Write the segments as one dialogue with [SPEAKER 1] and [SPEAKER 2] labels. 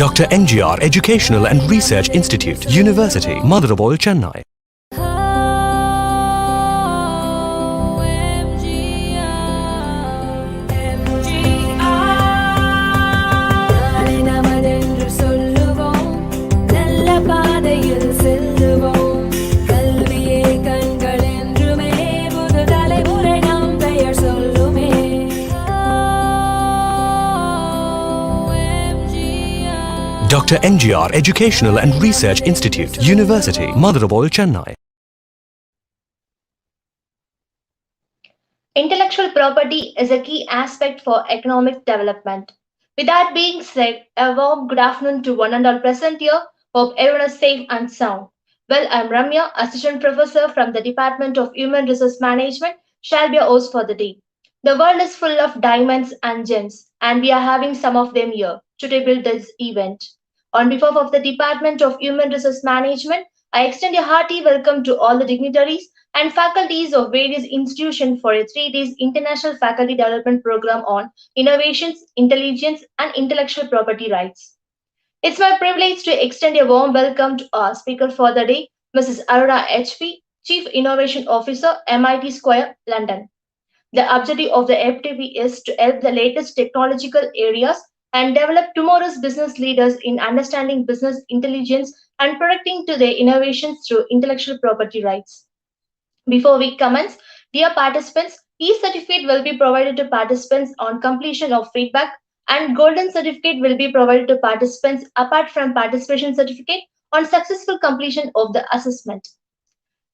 [SPEAKER 1] Dr.M.G.R. Educational and Research Institute, University, Madurai, Chennai. Dr.M.G.R. Educational and Research Institute, University, Madurai, Chennai.
[SPEAKER 2] Intellectual property is a key aspect for economic development. With that being said, a warm good afternoon to one and all present here. Hope everyone is safe and sound. Well, I'm Ramya, Assistant Professor from the Department of Human Resource Management, shall be your host for the day. The world is full of diamonds and gems, and we are having some of them here to build this event. On behalf of the Department of Human Resource Management, I extend a hearty welcome to all the dignitaries and faculties of various institutions for a 3-day International Faculty Development Program on Innovations, Intelligence, and Intellectual Property Rights. It's my privilege to extend a warm welcome to our speaker for the day, Mrs. Aruna HP, Chief Innovation Officer, MIT Square, London. The objective of the FDP is to help the latest technological areas and develop tomorrow's business leaders in understanding business intelligence and protecting to their innovations through intellectual property rights. Before we commence, dear participants, e-certificate will be provided to participants on completion of feedback, and golden certificate will be provided to participants apart from participation certificate on successful completion of the assessment.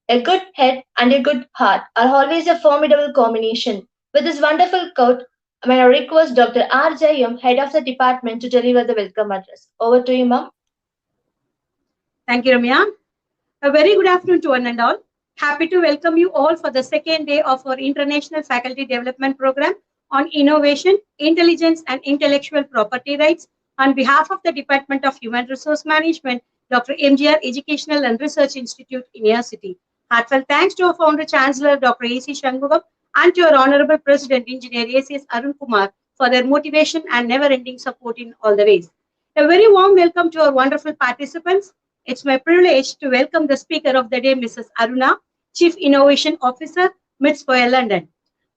[SPEAKER 2] A good head and a good heart are always a formidable combination. With this wonderful quote, I request Dr. R.J.M., Head of the Department, to deliver the welcome address. Over to you, ma'am.
[SPEAKER 3] Thank you, Ramya. A very good afternoon to one and all. Happy to welcome you all for the second day of our International Faculty Development Program on Innovation, Intelligence, and Intellectual Property Rights on behalf of the Department of Human Resource Management, Dr.M.G.R. Educational and Research Institute, University. Heartfelt thanks to our founder, Chancellor, Dr. A.C. Shanmugam, and to our Honorable President, Engineer A.C.S. Arun Kumar, for their motivation and never-ending support in all the ways. A very warm welcome to our wonderful participants. It's my privilege to welcome the speaker of the day, Mrs. Aruna, Chief Innovation Officer, MIT Square, London.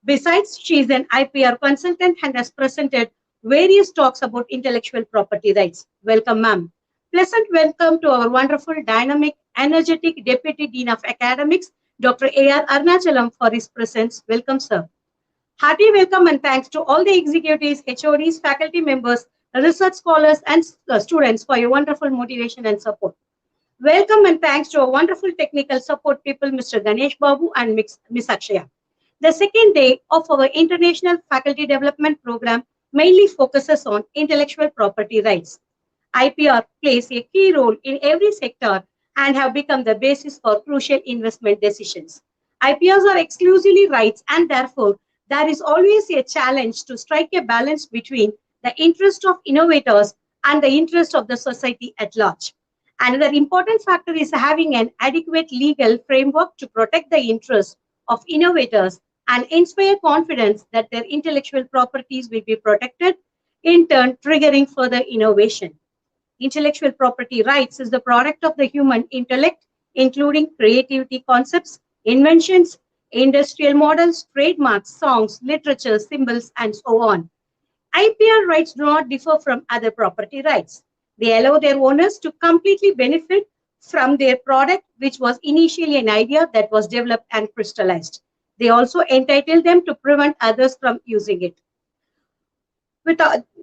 [SPEAKER 3] Besides, she is an IPR consultant and has presented various talks about intellectual property rights. Welcome, ma'am. Pleasant welcome to our wonderful, dynamic, energetic Deputy Dean of Academics, Dr. A.R. Arunachalam, for his presence. Welcome, sir. Hearty welcome and thanks to all the executives, HODs, faculty members, research scholars, and students for your wonderful motivation and support. Welcome and thanks to our wonderful technical support people, Mr. Ganesh Babu and Ms. Akshaya. The second day of our International Faculty Development Program mainly focuses on intellectual property rights. IPR plays a key role in every sector and have become the basis for crucial investment decisions. IPRs are exclusively rights, and therefore there is always a challenge to strike a balance between the interest of innovators and the interest of the society at large. Another important factor is having an adequate legal framework to protect the interests of innovators and inspire confidence that their intellectual properties will be protected, in turn triggering further innovation. Intellectual property rights is the product of the human intellect, including creativity concepts, inventions, industrial models, trademarks, songs, literature, symbols, and so on. IPR rights do not differ from other property rights. They allow their owners to completely benefit from their product, which was initially an idea that was developed and crystallized. They also entitle them to prevent others from using it.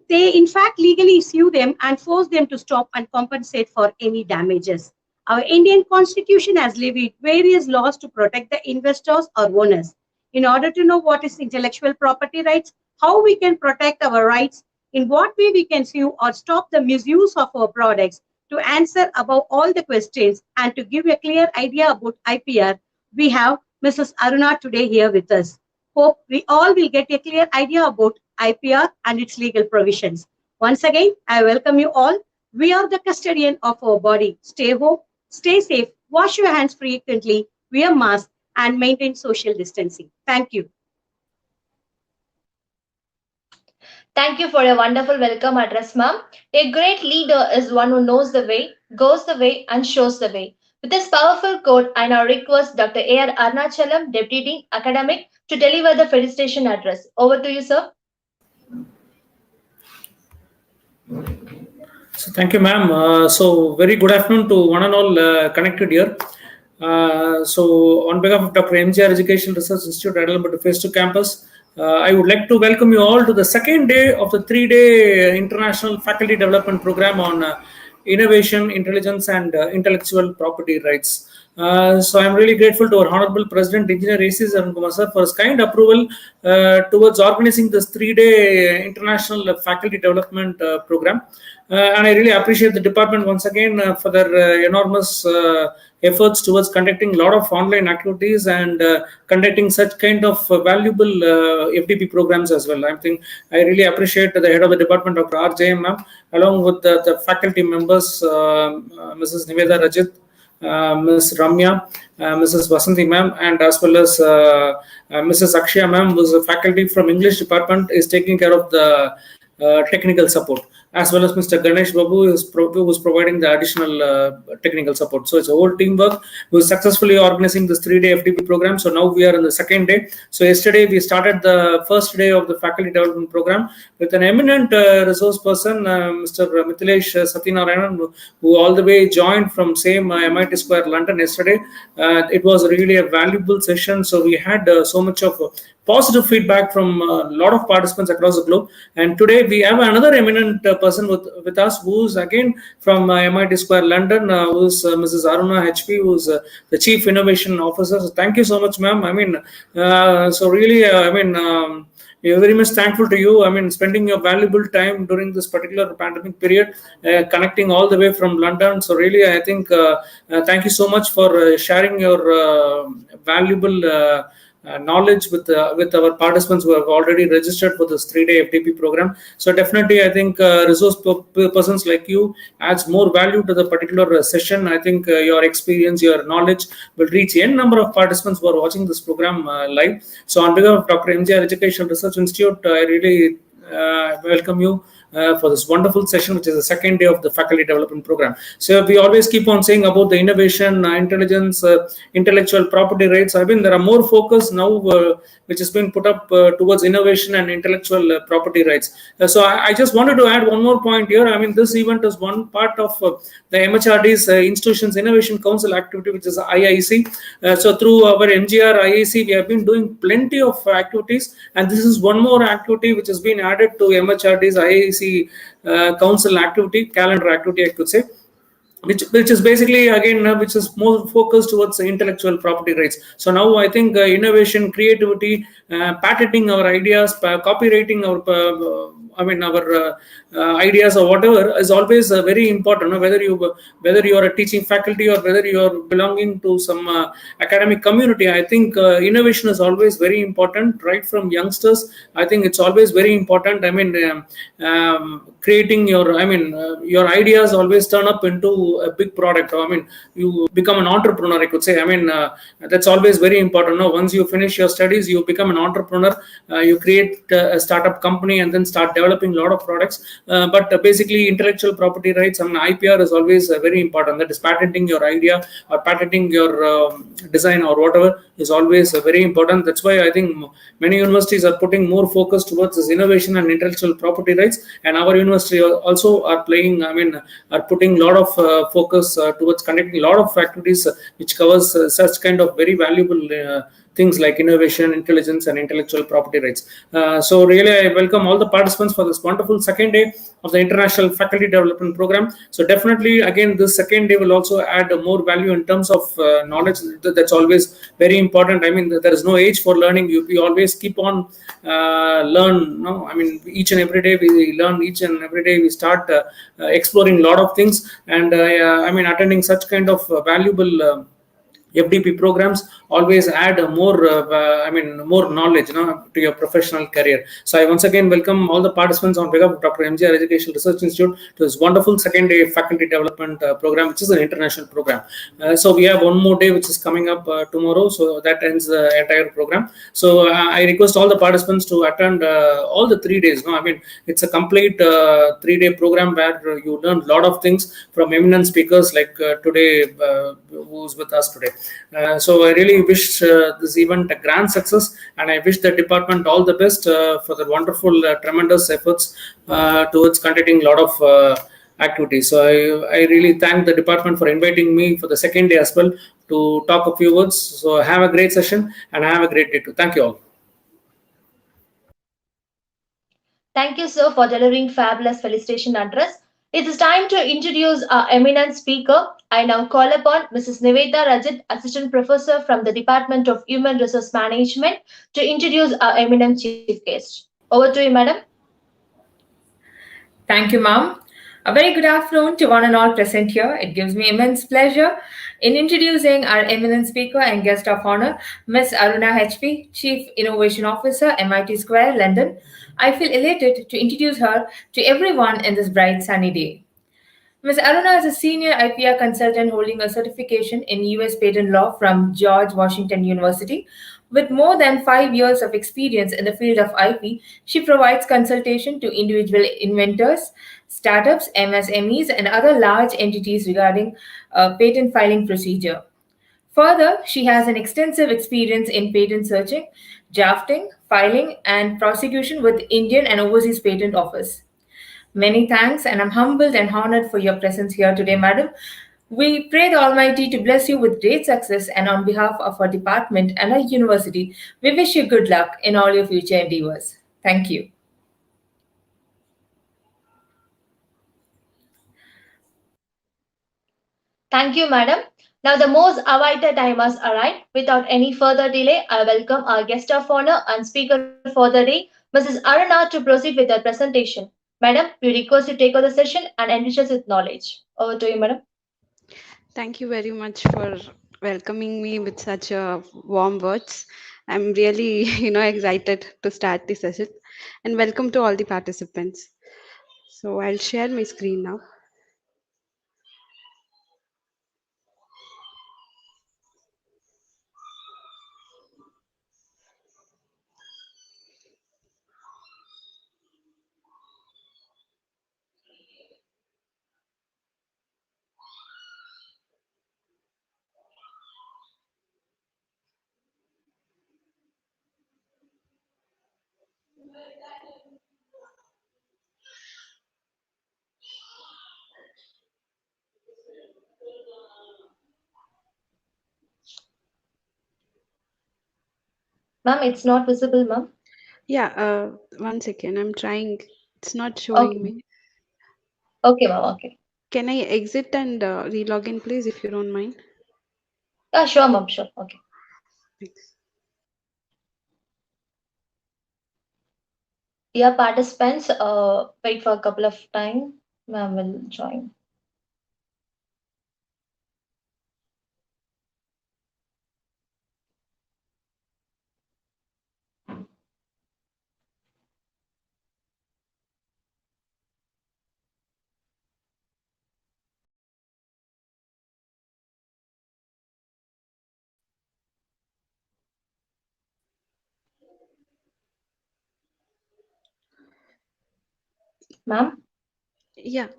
[SPEAKER 3] They in fact legally sue them and force them to stop and compensate for any damages. Our Indian Constitution has levied various laws to protect the investors or owners. In order to know what is intellectual property rights, how we can protect our rights, in what way we can sue or stop the misuse of our products, to answer above all the questions and to give a clear idea about IPR, we have Mrs. Aruna today here with us. Hope we all will get a clear idea about IPR and its legal provisions. Once again, I welcome you all. We are the custodian of our body. Stay home, stay safe, wash your hands frequently, wear masks, and maintain social distancing. Thank you.
[SPEAKER 2] Thank you for your wonderful welcome address, ma'am. A great leader is one who knows the way, goes the way, and shows the way. With this powerful quote, I now request Dr. A.R. Arunachalam, Deputy Dean Academic, to deliver the felicitation address. Over to you, sir.
[SPEAKER 4] So thank you, ma'am. So very good afternoon to one and all connected here. So on behalf of Dr.M.G.R Education Research Institute, Adayalampattu Phase 2 campus, I would like to welcome you all to the second day of the 3-day International Faculty Development Program on Innovation, Intelligence, and Intellectual Property Rights. So I'm really grateful to our Honorable President, Engineer A.C. Aruna sir, for his kind approval towards organizing this 3-day International Faculty Development Program. And I really appreciate the department once again for their enormous efforts towards conducting a lot of online activities and conducting such kind of valuable FDP programs as well. I really appreciate the head of the department, Dr. R.J. ma'am, along with the faculty members, Mrs. Niveda Rajit, Ms. Ramya, Mrs. Vasanthi ma'am, and as well as Mrs. Akshaya ma'am, who is a faculty from English department, is taking care of the technical support, as well as Mr. Ganesh Babu who was providing the additional technical support. So it's a whole teamwork who is successfully organizing this 3-day FDP program. So now we are in the second day. So yesterday we started the first day of the faculty development program with an eminent resource person, Mr. Mithileysh Sathiyanarayanan, who all the way joined from same MIT Square, London yesterday. It was really a valuable session. So we had so much of positive feedback from a lot of participants across the globe. And today we have another eminent person with us, who's again from MIT Square, London, who's Mrs. Aruna HP, who's the Chief Innovation Officer. So thank you so much, ma'am. So really, we are very much thankful to you. Spending your valuable time during this particular pandemic period, connecting all the way from London. So really, I think, thank you so much for sharing your valuable knowledge with our participants who have already registered for this 3-day FDP program. So definitely, I think resource persons like you adds more value to the particular session. I think your experience, your knowledge will reach n number of participants who are watching this program live. So on behalf of Dr.M.G.R Education Research Institute, I really welcome you for this wonderful session, which is the second day of the faculty development program. So we always keep on saying about the innovation, intelligence, intellectual property rights. There are more focus now which has been put up towards innovation and intellectual property rights. So I just wanted to add one more point here. This event is one part of the MHRD's Institutions Innovation Council activity, which is IIC. So through our MGR IIC, we have been doing plenty of activities, and this is one more activity which has been added to MHRD's IIC council activity, calendar activity, I could say, which is basically again which is more focused towards the intellectual property rights. So now I think innovation, creativity, patenting our ideas, copywriting our ideas or whatever is always very important. Whether you are a teaching faculty or whether you are belonging to some academic community, I think innovation is always very important, right from youngsters. I think it's always very important. Creating your ideas always turn up into a big product. You become an entrepreneur, I could say. That's always very important. Once you finish your studies, you become an entrepreneur. You create a startup company and then start developing a lot of products. But basically, intellectual property rights, IPR is always very important. That is, patenting your idea or patenting your design or whatever is always very important. That's why I think many universities are putting more focus towards this innovation and intellectual property rights. And our university also are putting a lot of focus towards conducting a lot of activities which covers such kind of very valuable things like innovation, intelligence, and intellectual property rights. So really, I welcome all the participants for this wonderful second day of the International Faculty Development Program. So definitely, again, this second day will also add more value in terms of knowledge. That's always very important. There is no age for learning. We always keep on learn. Each and every day we learn. Each and every day we start exploring a lot of things. And attending such kind of valuable FDP programs always add more knowledge, to your professional career. So I once again welcome all the participants on behalf of Dr.M.G.R Education Research Institute to this wonderful second day faculty development program, which is an international program. So we have one more day which is coming up tomorrow. So that ends the entire program. So I request all the participants to attend all the 3 days. It's a complete 3-day program where you learn a lot of things from eminent speakers like today, who's with us today. So I really wish this event a grand success, and I wish the department all the best for the wonderful, tremendous efforts towards conducting a lot of activities. So I really thank the department for inviting me for the second day as well to talk a few words. So have a great session and have a great day too. Thank you all.
[SPEAKER 2] Thank you, sir, for delivering fabulous felicitation address. It is time to introduce our eminent speaker. I now call upon Mrs. Niveta Rajit, Assistant Professor from the Department of Human Resource Management, to introduce our eminent chief guest. Over to you, madam.
[SPEAKER 5] Thank you, ma'am. A very good afternoon to one and all present here. It gives me immense pleasure in introducing our eminent speaker and guest of honor, Ms. Aruna HP, Chief Innovation Officer, MIT Square, London. I feel elated to introduce her to everyone in this bright sunny day. Ms. Aruna is a senior IPR consultant holding a certification in US patent law from George Washington University. With more than 5 years of experience in the field of IP, she provides consultation to individual inventors, startups, MSMEs, and other large entities regarding patent filing procedure. Further, she has an extensive experience in patent searching, drafting, filing, and prosecution with Indian and overseas patent office. Many thanks, and I'm humbled and honored for your presence here today, madam. We pray the Almighty to bless you with great success, and on behalf of our department and our university, we wish you good luck in all your future endeavors. Thank you.
[SPEAKER 2] Thank you, madam. Now the most awaited time has arrived. Without any further delay, I welcome our guest of honor and speaker for the day, Mrs. Aruna, to proceed with her presentation. Madam, we request you take over the session and enrich us with knowledge. Over to you, madam.
[SPEAKER 6] Thank you very much for welcoming me with such warm words. I'm really, excited to start the session. And welcome to all the participants. So I'll share my screen now.
[SPEAKER 2] Ma'am, it's not visible, ma'am.
[SPEAKER 6] Yeah, 1 second. I'm trying. It's not showing
[SPEAKER 2] Okay.
[SPEAKER 6] me.
[SPEAKER 2] Okay, ma'am. Okay.
[SPEAKER 6] Can I exit and relog in, please, if you don't mind?
[SPEAKER 2] Yeah, sure, ma'am. Sure. Okay.
[SPEAKER 6] Thanks.
[SPEAKER 2] Dear participants, wait for a couple of time. Ma'am will join. Ma'am?
[SPEAKER 6] Yeah.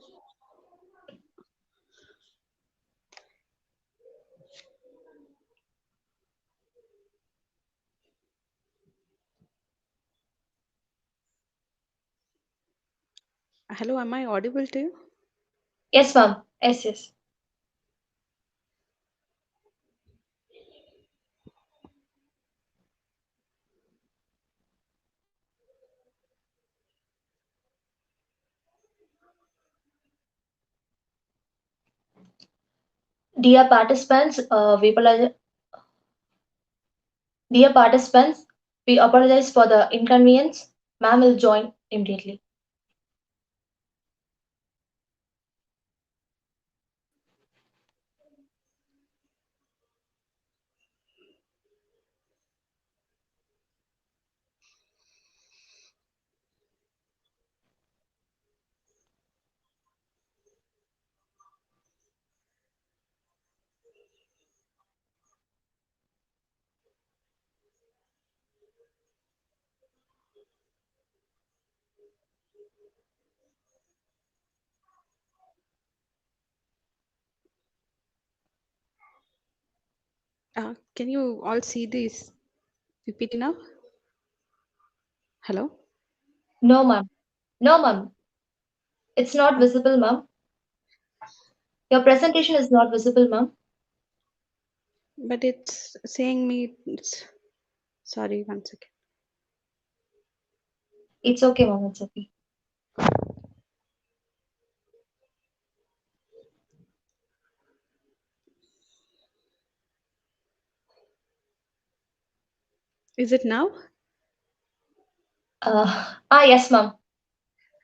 [SPEAKER 6] Hello, am I audible to you?
[SPEAKER 2] Yes, ma'am. Yes, yes. Dear participants, Dear participants, we apologize for the inconvenience. Ma'am will join immediately.
[SPEAKER 6] Can you all see this PPT now? Hello?
[SPEAKER 2] No, ma'am. No, ma'am. It's not
[SPEAKER 6] Uh,
[SPEAKER 2] visible, ma'am. Your presentation is not visible, ma'am.
[SPEAKER 6] but it's saying me, sorry, one second.
[SPEAKER 2] It's okay, ma'am. It's okay.
[SPEAKER 6] Is it now?
[SPEAKER 2] Yes, ma'am.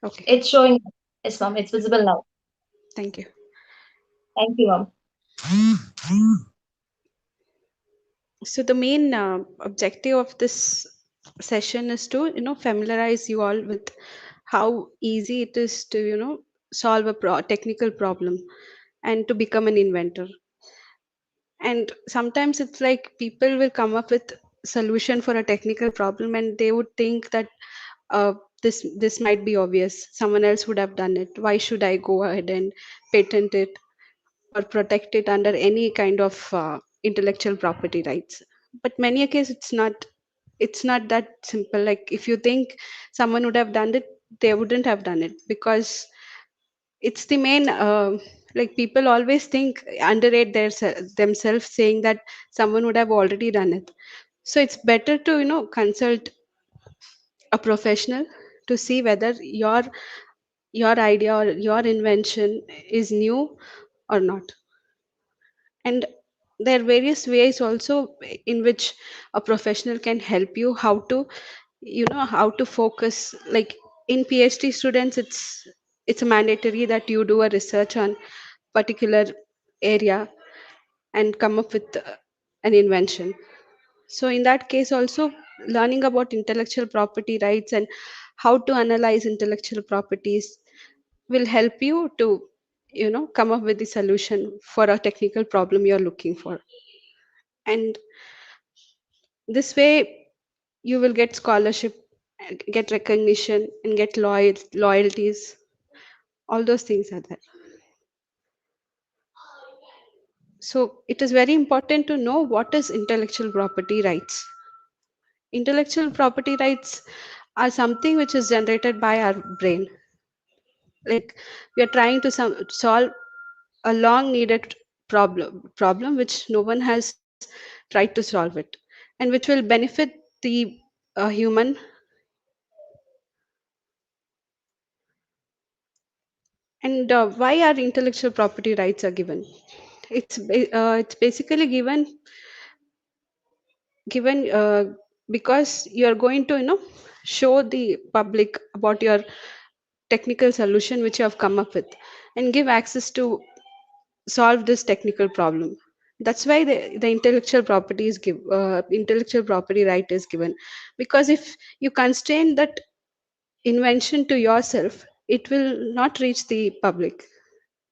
[SPEAKER 6] Okay,
[SPEAKER 2] It's showing. Yes, ma'am. It's visible now.
[SPEAKER 6] thank you.
[SPEAKER 2] Thank you, ma'am.
[SPEAKER 6] So the main objective of this session is to, familiarize you all with how easy it is to, solve a technical problem and to become an inventor. And sometimes it's like people will come up with solution for a technical problem and they would think that uh, this might be obvious, someone else would have done it, why should I go ahead and patent it or protect it under any kind of intellectual property rights. But many a case it's not that simple. Like if you think someone would have done it, they wouldn't have done it, because it's the main like people always think, underrate themselves, saying that someone would have already done it. So it's better to consult a professional to see whether your idea or your invention is new or not. And there are various ways also in which a professional can help you how to how to focus. Like in PhD students, it's mandatory that you do a research on particular area and come up with an invention. So in that case also, learning about intellectual property rights and how to analyze intellectual properties will help you to come up with the solution for a technical problem you're looking for. And this way you will get scholarship, get recognition, and get loyalties. All those things are there. So it is very important to know what is intellectual property rights. Intellectual property rights are something which is generated by our brain. Like we are trying to solve a long needed problem which no one has tried to solve it, and which will benefit the human. And why are intellectual property rights are given? It's basically given because you are going to show the public about your technical solution which you have come up with, and give access to solve this technical problem. That's why the intellectual property is intellectual property right is given. Because if you constrain that invention to yourself, it will not reach the public,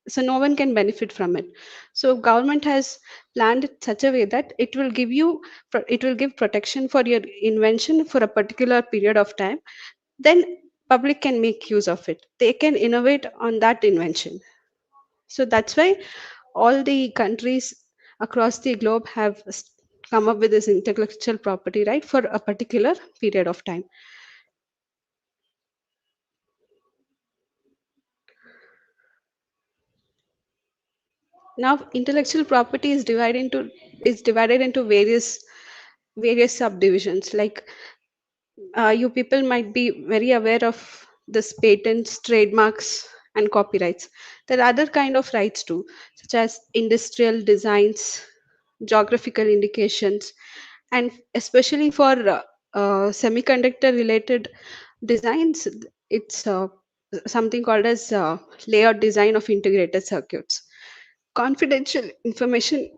[SPEAKER 6] so no one can benefit from it. So government has planned it such a way that it will give protection for your invention for a particular period of time. Then public can make use of it, they can innovate on that invention. So that's why all the countries across the globe have come up with this intellectual property right for a particular period of time. Now intellectual property is divided into various subdivisions. Like you people might be very aware of this patents, trademarks, and copyrights. There are other kind of rights too, such as industrial designs, geographical indications, and especially for semiconductor related designs, it's something called as layout design of integrated circuits. Confidential information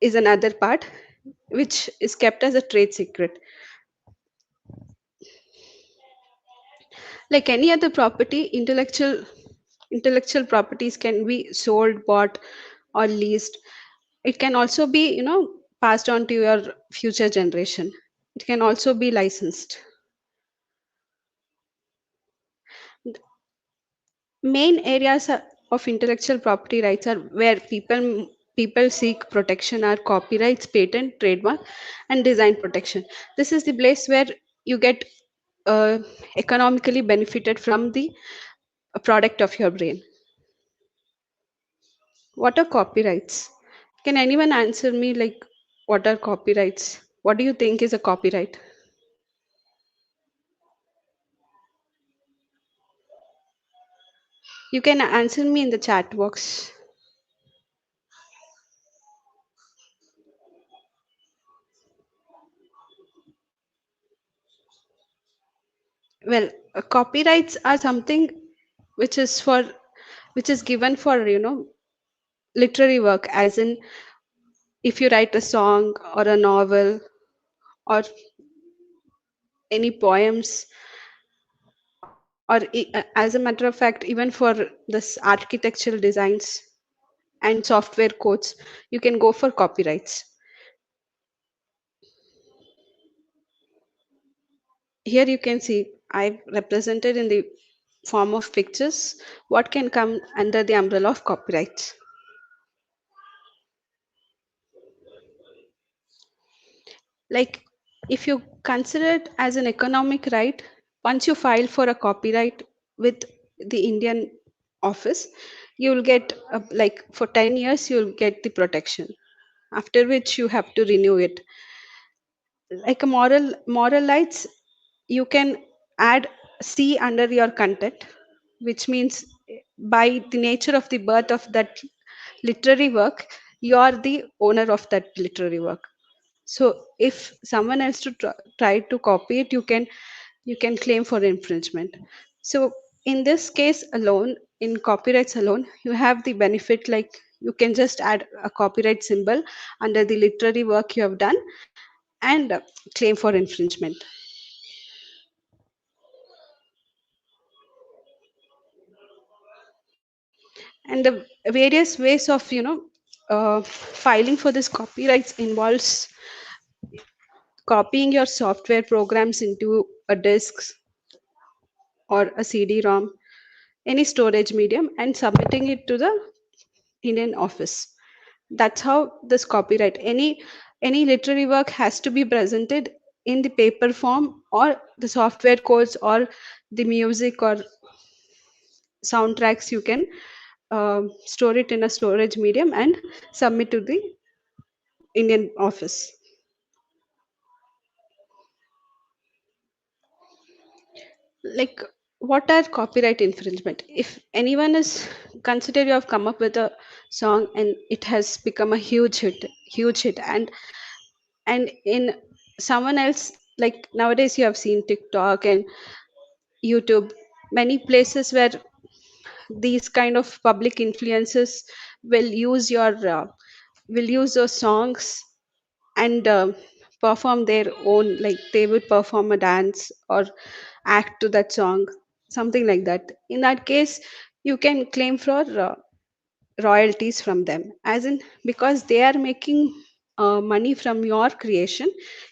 [SPEAKER 6] is another part which is kept as a trade secret. Like any other property, intellectual properties can be sold, bought, or leased. It can also be passed on to your future generation. It can also be licensed. main areas of intellectual property rights are where people seek protection are copyrights, patent, trademark, and design protection. This is the place where you get uh, economically benefited from the product of your brain. What are copyrights? Can anyone answer me, like, what are copyrights? What do you think is a copyright? You can answer me in the chat box. Well, copyrights are something which is for which is given for literary work, as in if you write a song or a novel or any poems, or as a matter of fact, even for this architectural designs and software codes, you can go for copyrights. Here you can see I've represented in the form of pictures what can come under the umbrella of copyrights. Like, if you consider it as an economic right, once you file for a copyright with the Indian office, you will get like for 10 years you'll get the protection, after which you have to renew it. Like a moral rights, you can add C under your content, which means by the nature of the birth of that literary work, you are the owner of that literary work. So if someone else to try to copy it, you can claim for infringement. So in this case alone, in copyrights alone, you have the benefit, like you can just add a copyright symbol under the literary work you have done and claim for infringement. And the various ways of filing for this copyrights involves copying your software programs into a disk or a CD-ROM, any storage medium, and submitting it to the Indian office. That's how this copyright. Any literary work has to be presented in the paper form, or the software codes, or the music or soundtracks. You can store it in a storage medium and submit to the Indian office. Like, what are copyright infringement? If anyone is consider you have come up with a song and it has become a huge hit, and in someone else, like nowadays you have seen TikTok and YouTube, many places where these kind of public influences will use your will use those songs and perform their own, like they would perform a dance or act to that song, something like that. In that case, you can claim for royalties from them, as in because they are making money from your creation.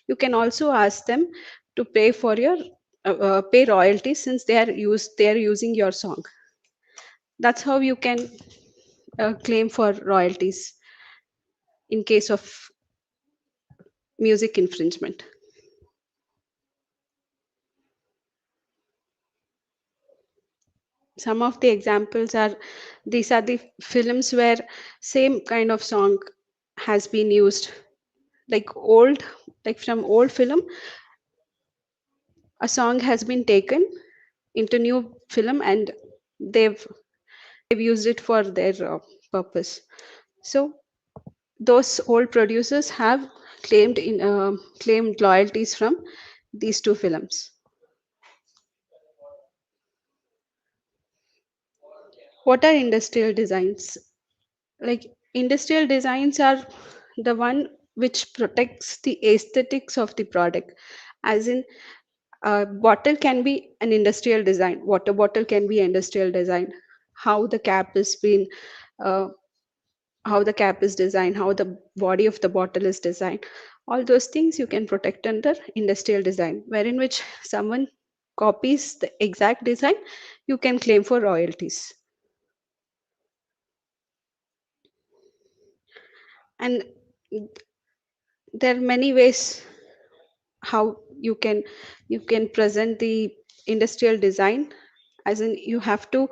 [SPEAKER 6] You can also ask them to pay for your pay royalties, since they are using your song. That's how you can claim for royalties in case of music infringement. Some of the examples are, these are the films where same kind of song has been used, like from old film, a song has been taken into new film and they've used it for their purpose. So those old producers have claimed loyalties from these two films. What are industrial designs? Like, industrial designs are the one which protects the aesthetics of the product, as in a bottle can be an industrial design, water bottle can be industrial design, how the cap is been uh, how the cap is designed, how the body of the bottle is designed, all those things you can protect under industrial design, wherein which someone copies the exact design, you can claim for royalties. And there are many ways how you can present the industrial design, as in you have to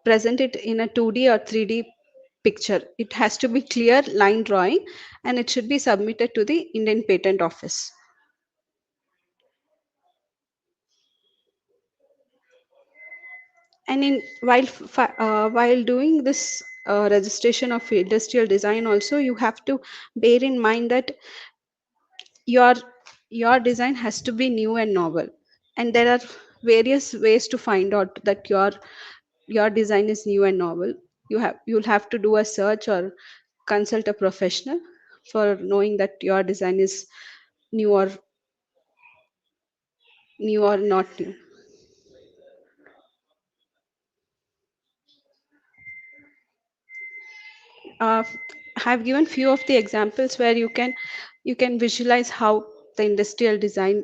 [SPEAKER 6] present it in a 2D or 3D picture. It has to be clear line drawing, and it should be submitted to the Indian Patent Office. And while doing this registration of industrial design also, you have to bear in mind that your your design has to be new and novel, and there are various ways to find out that your design is new and novel. You'll have to do a search or consult a professional for knowing that your design is new or not new. uh, I've given few of the examples where you can visualize how the industrial design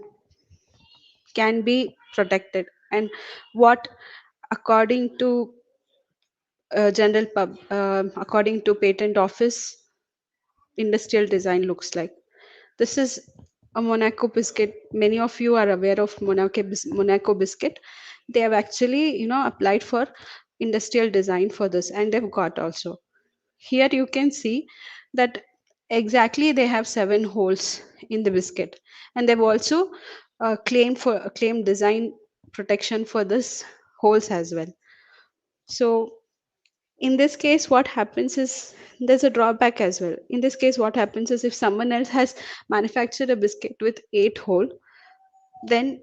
[SPEAKER 6] can be protected, and what, according to according to patent office, industrial design looks like. This is a Monaco biscuit. Many of you are aware of Monaco biscuit. They have actually, applied for industrial design for this, and they've got also. Here you can see that exactly they have 7 holes in the biscuit, and they've also claimed design protection for this holes as well. So in this case, what happens is there's a drawback as well. In this case, what happens is if someone else has manufactured a biscuit with 8 hole, then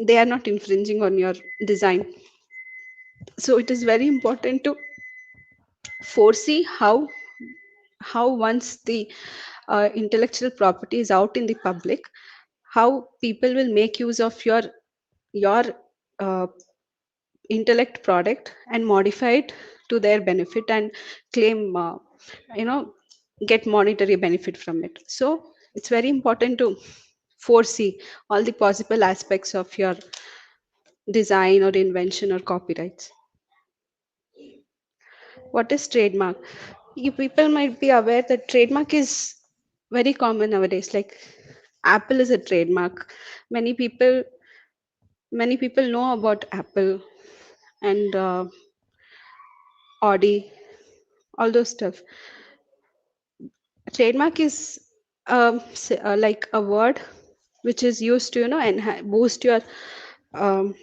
[SPEAKER 6] they are not infringing on your design. So it is very important to foresee how once the intellectual property is out in the public, how people will make use of your uh, intellect product and modify it to their benefit, and claim you know get monetary benefit from it. So it's very important to foresee all the possible aspects of your design or invention or copyrights. What is trademark? You people might be aware that trademark is very common nowadays. Like Apple is a trademark. Many people know about Apple and Audi, all those stuff. Trademark is like a word which is used to um,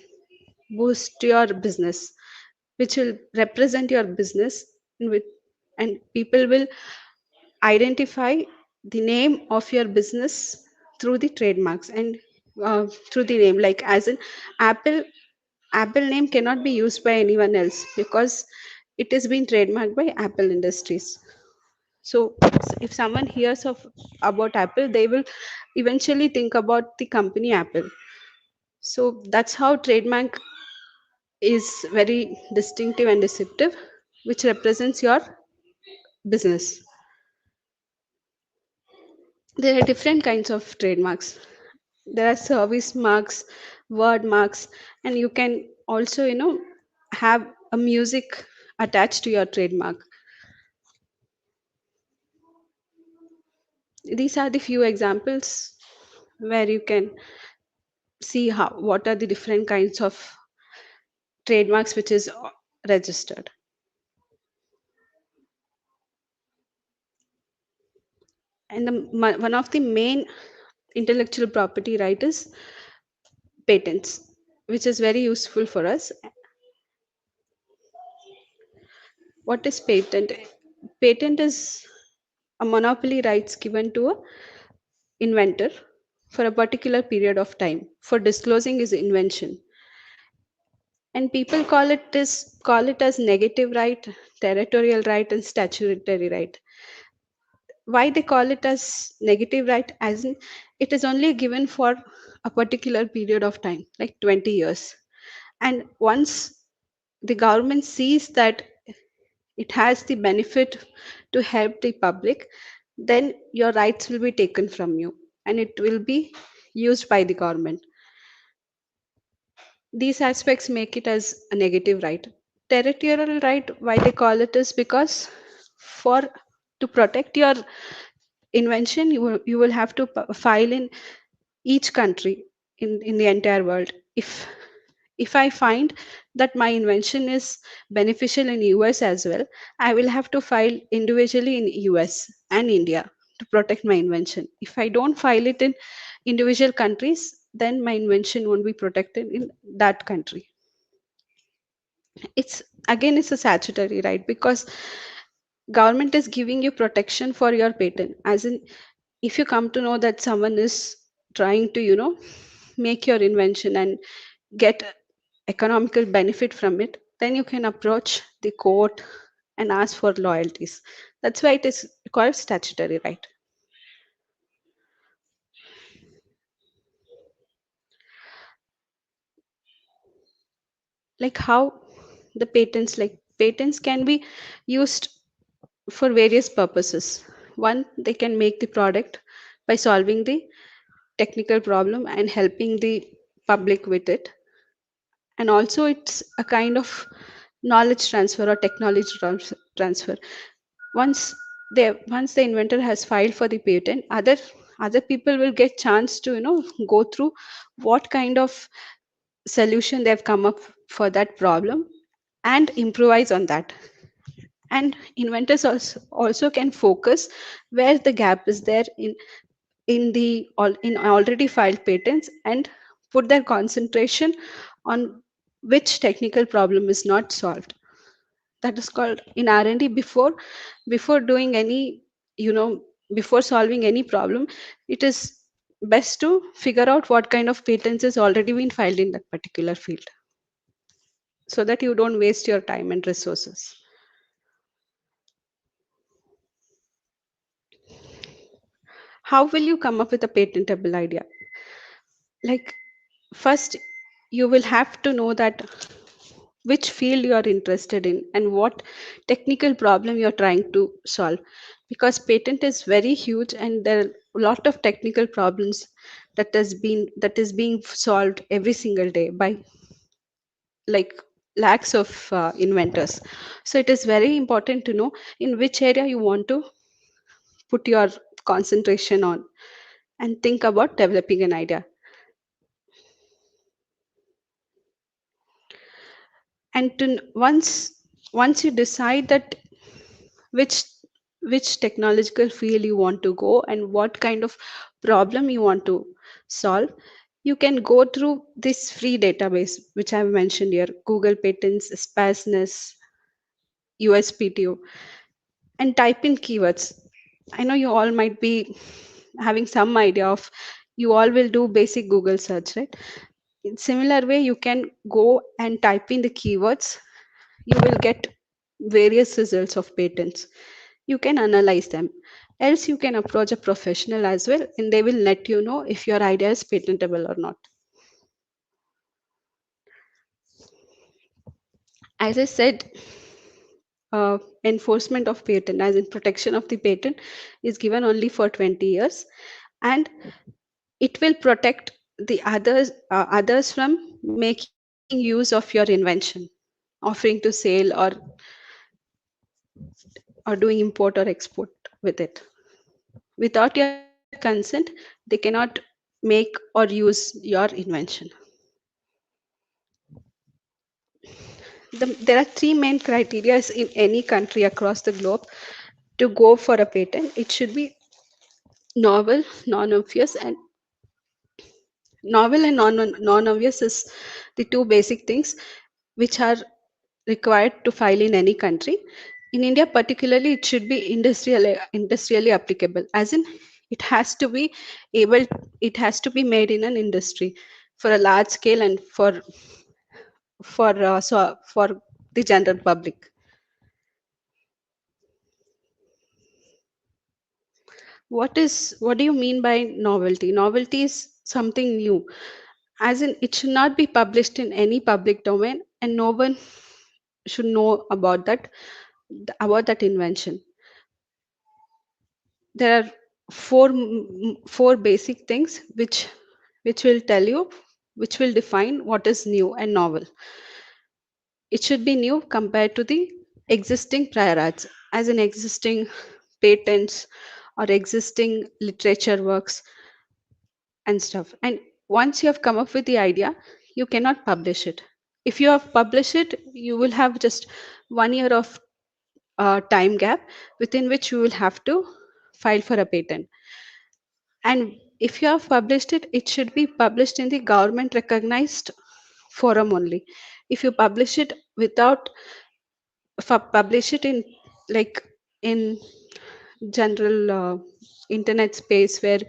[SPEAKER 6] boost your business, which will represent your business, with and people will identify the name of your business through the trademarks, and through the name, like as in Apple. Apple name cannot be used by anyone else because it has been trademarked by Apple Industries. So if someone hears of about Apple, they will eventually think about the company Apple. So that's how trademark is very distinctive and deceptive, which represents your business. There are different kinds of trademarks. There are service marks, word marks, and you can also, have a music attached to your trademark. These are the few examples where you can see what are the different kinds of trademarks which is registered. And one of the main intellectual property right is patents, which is very useful for us. What is patent? Patent is a monopoly rights given to a inventor for a particular period of time for disclosing his invention. And people call it as negative right, territorial right, and statutory right. Why they call it as negative right? As in, it is only given for a particular period of time, like 20 years. And once the government sees that it has the benefit to help the public, then your rights will be taken from you and it will be used by the government. These aspects make it as a negative right. Territorial right, why they call it is because for To protect your invention, you will have to file in each country in the entire world. If I find that my invention is beneficial in US as well, I will have to file individually in US and India to protect my invention. If I don't file it in individual countries, then my invention won't be protected in that country. It's a statutory right, because government is giving you protection for your patent. As in, if you come to know that someone is trying to make your invention and get economical benefit from it, then you can approach the court and ask for loyalties. That's why it is called statutory right. Like how the patents can be used for various purposes. One, they can make the product by solving the technical problem and helping the public with it. And also it's a kind of knowledge transfer or technology transfer. Once once the inventor has filed for the patent, other people will get chance to go through what kind of solution they've come up for that problem and improvise on that. And inventors also can focus where the gap is there in already filed patents, and put their concentration on which technical problem is not solved. That is called in R&D. Before doing any you know before solving any problem, it is best to figure out what kind of patents is already been filed in that particular field, so that you don't waste your time and resources. How will you come up with a patentable idea? Like, first, you will have to know that which field you are interested in and what technical problem you're trying to solve, because patent is very huge and there are a lot of technical problems that is being solved every single day by like lakhs of inventors. So it is very important to know in which area you want to put your concentration on and think about developing an idea. And once you decide that which which technological field you want to go and what kind of problem you want to solve, you can go through this free database which I've mentioned here: Google Patents, Sparseness, USPTO, and type in keywords. I know you all might be having some idea of, you all will do basic Google search, right? In similar way, you can go and type in the keywords. You will get various results of patents. You can analyze them. Else you can approach a professional as well, and they will let you know if your idea is patentable or not. As I said, enforcement of patent, as in protection of the patent, is given only for 20 years, and it will protect the others from making use of your invention, offering to sale or doing import or export with it. Without your consent, they cannot make or use your invention. There are three main criteria in any country across the globe to go for a patent. It should be novel, non-obvious, and novel and non-obvious is the two basic things which are required to file in any country. In India, particularly, it should be industrially applicable, as in it has to be it has to be made in an industry for a large scale and for the general public. What do you mean by novelty? Novelty is something new, as in it should not be published in any public domain, and no one should know about that invention. There are four basic things which will tell you, which will define what is new and novel. It should be new compared to the existing prior arts, as in existing patents or existing literature works and stuff. And once you have come up with the idea, you cannot publish it. If you have published it, you will have just 1 year of time gap within which you will have to file for a patent. And if you have published it, it should be published in the government recognized forum only. If you publish it without publish it in like in general internet space where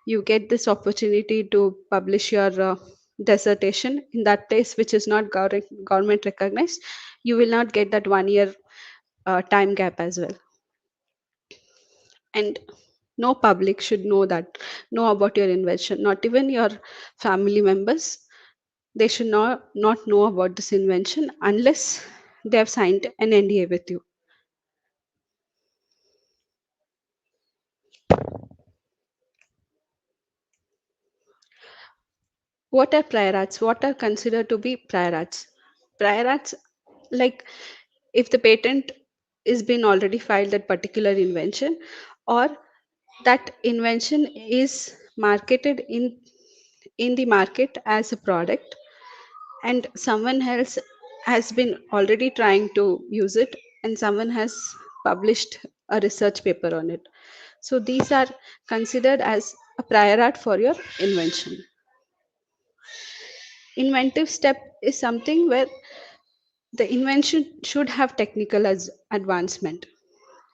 [SPEAKER 6] you get this opportunity to publish your dissertation in that place which is not government recognized, you will not get that 1 year time gap as well. And no public should know about your invention, not even your family members. They should not know about this invention unless they have signed an NDA with you. What are prior arts? What are considered to be prior arts? Prior arts, like if the patent is been already filed that particular invention, or that invention is marketed in the market as a product, and someone else has been already trying to use it, and someone has published a research paper on it. So these are considered as a prior art for your invention. Inventive step is something where the invention should have technical advancement,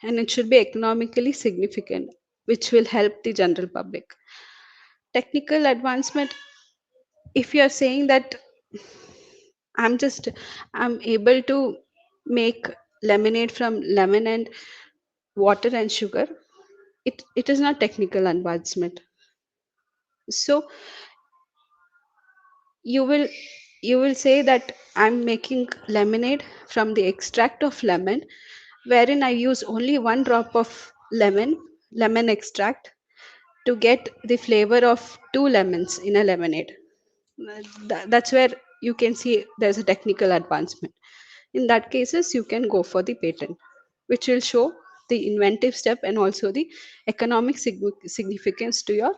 [SPEAKER 6] and it should be economically significant, which will help the general public. Technical advancement, if you are saying that I'm able to make lemonade from lemon and water and sugar, it is not technical advancement. So you will you will say that I'm making lemonade from the extract of lemon, wherein I use only 1 drop of lemon extract to get the flavor of 2 lemons in a lemonade. That's where you can see there's a technical advancement. In that cases, you can go for the patent, which will show the inventive step and also the economic significance to your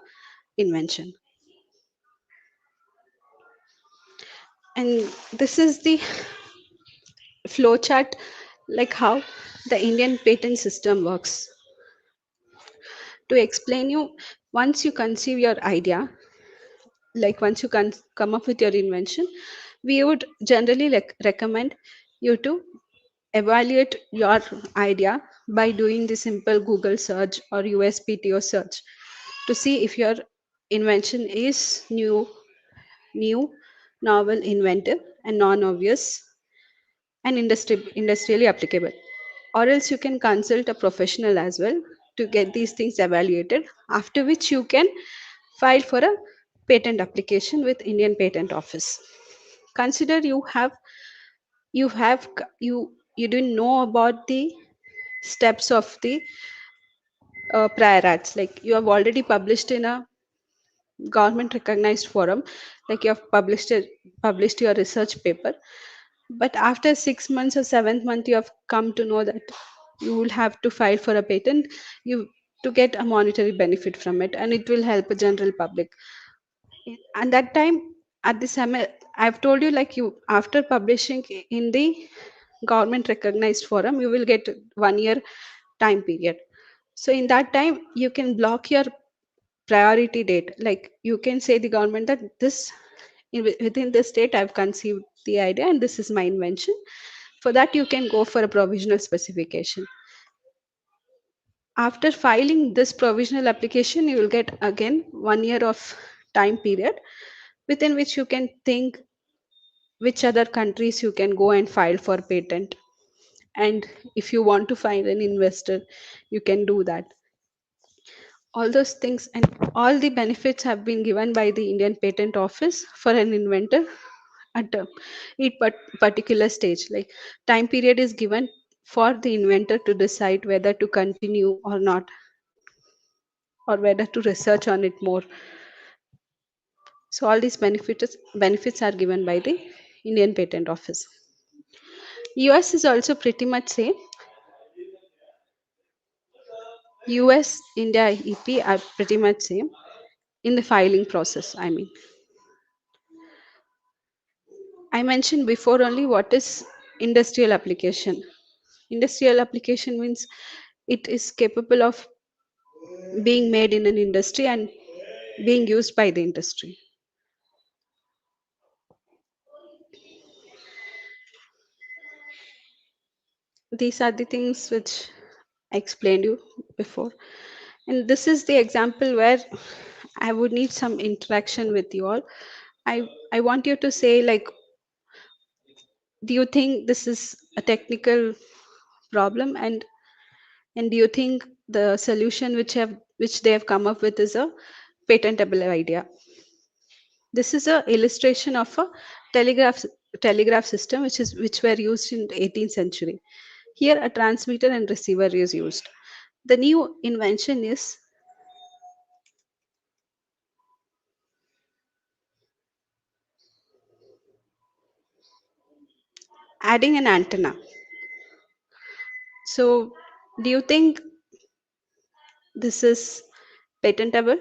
[SPEAKER 6] invention. And this is the flowchart, like how the Indian patent system works. To explain you, once you conceive your idea, like once you come up with your invention, we would generally recommend you to evaluate your idea by doing the simple Google search or USPTO search to see if your invention is new, novel, inventive, and non-obvious and industrially applicable. Or else you can consult a professional as well to get these things evaluated, after which you can file for a patent application with Indian Patent Office. Consider you didn't know about the steps of the prior arts, like you have already published in a government recognized forum, like you have published your research paper, but after 6 months or 7th month you have come to know that you will have to file for a patent, you to get a monetary benefit from it, and it will help a general public. And that time, at the I've told you, like you after publishing in the government recognized forum, you will get 1 year time period. So in that time you can block your priority date, like you can say the government that within this date I've conceived the idea and this is my invention. For that you can go for a provisional specification. After filing this provisional application, you will get again 1 year of time period within which you can think which other countries you can go and file for patent, and if you want to find an investor, you can do that. All those things and all the benefits have been given by the Indian Patent Office for an inventor at particular stage. Like time period is given for the inventor to decide whether to continue or not, or whether to research on it more. So all these benefits are given by the Indian Patent Office. US is also pretty much same. US, India EP are pretty much same in the filing process. I mentioned before only what is industrial application. Industrial application means it is capable of being made in an industry and being used by the industry. These are the things which I explained you before. And this is the example where I would need some interaction with you all. I want you to say, like, do you think this is a technical problem, and do you think the solution which they have come up with is a patentable idea? This is a illustration of a telegraph system which were used in the 18th century. Here a transmitter and receiver is used. The new invention is adding an antenna. So do you think this is patentable?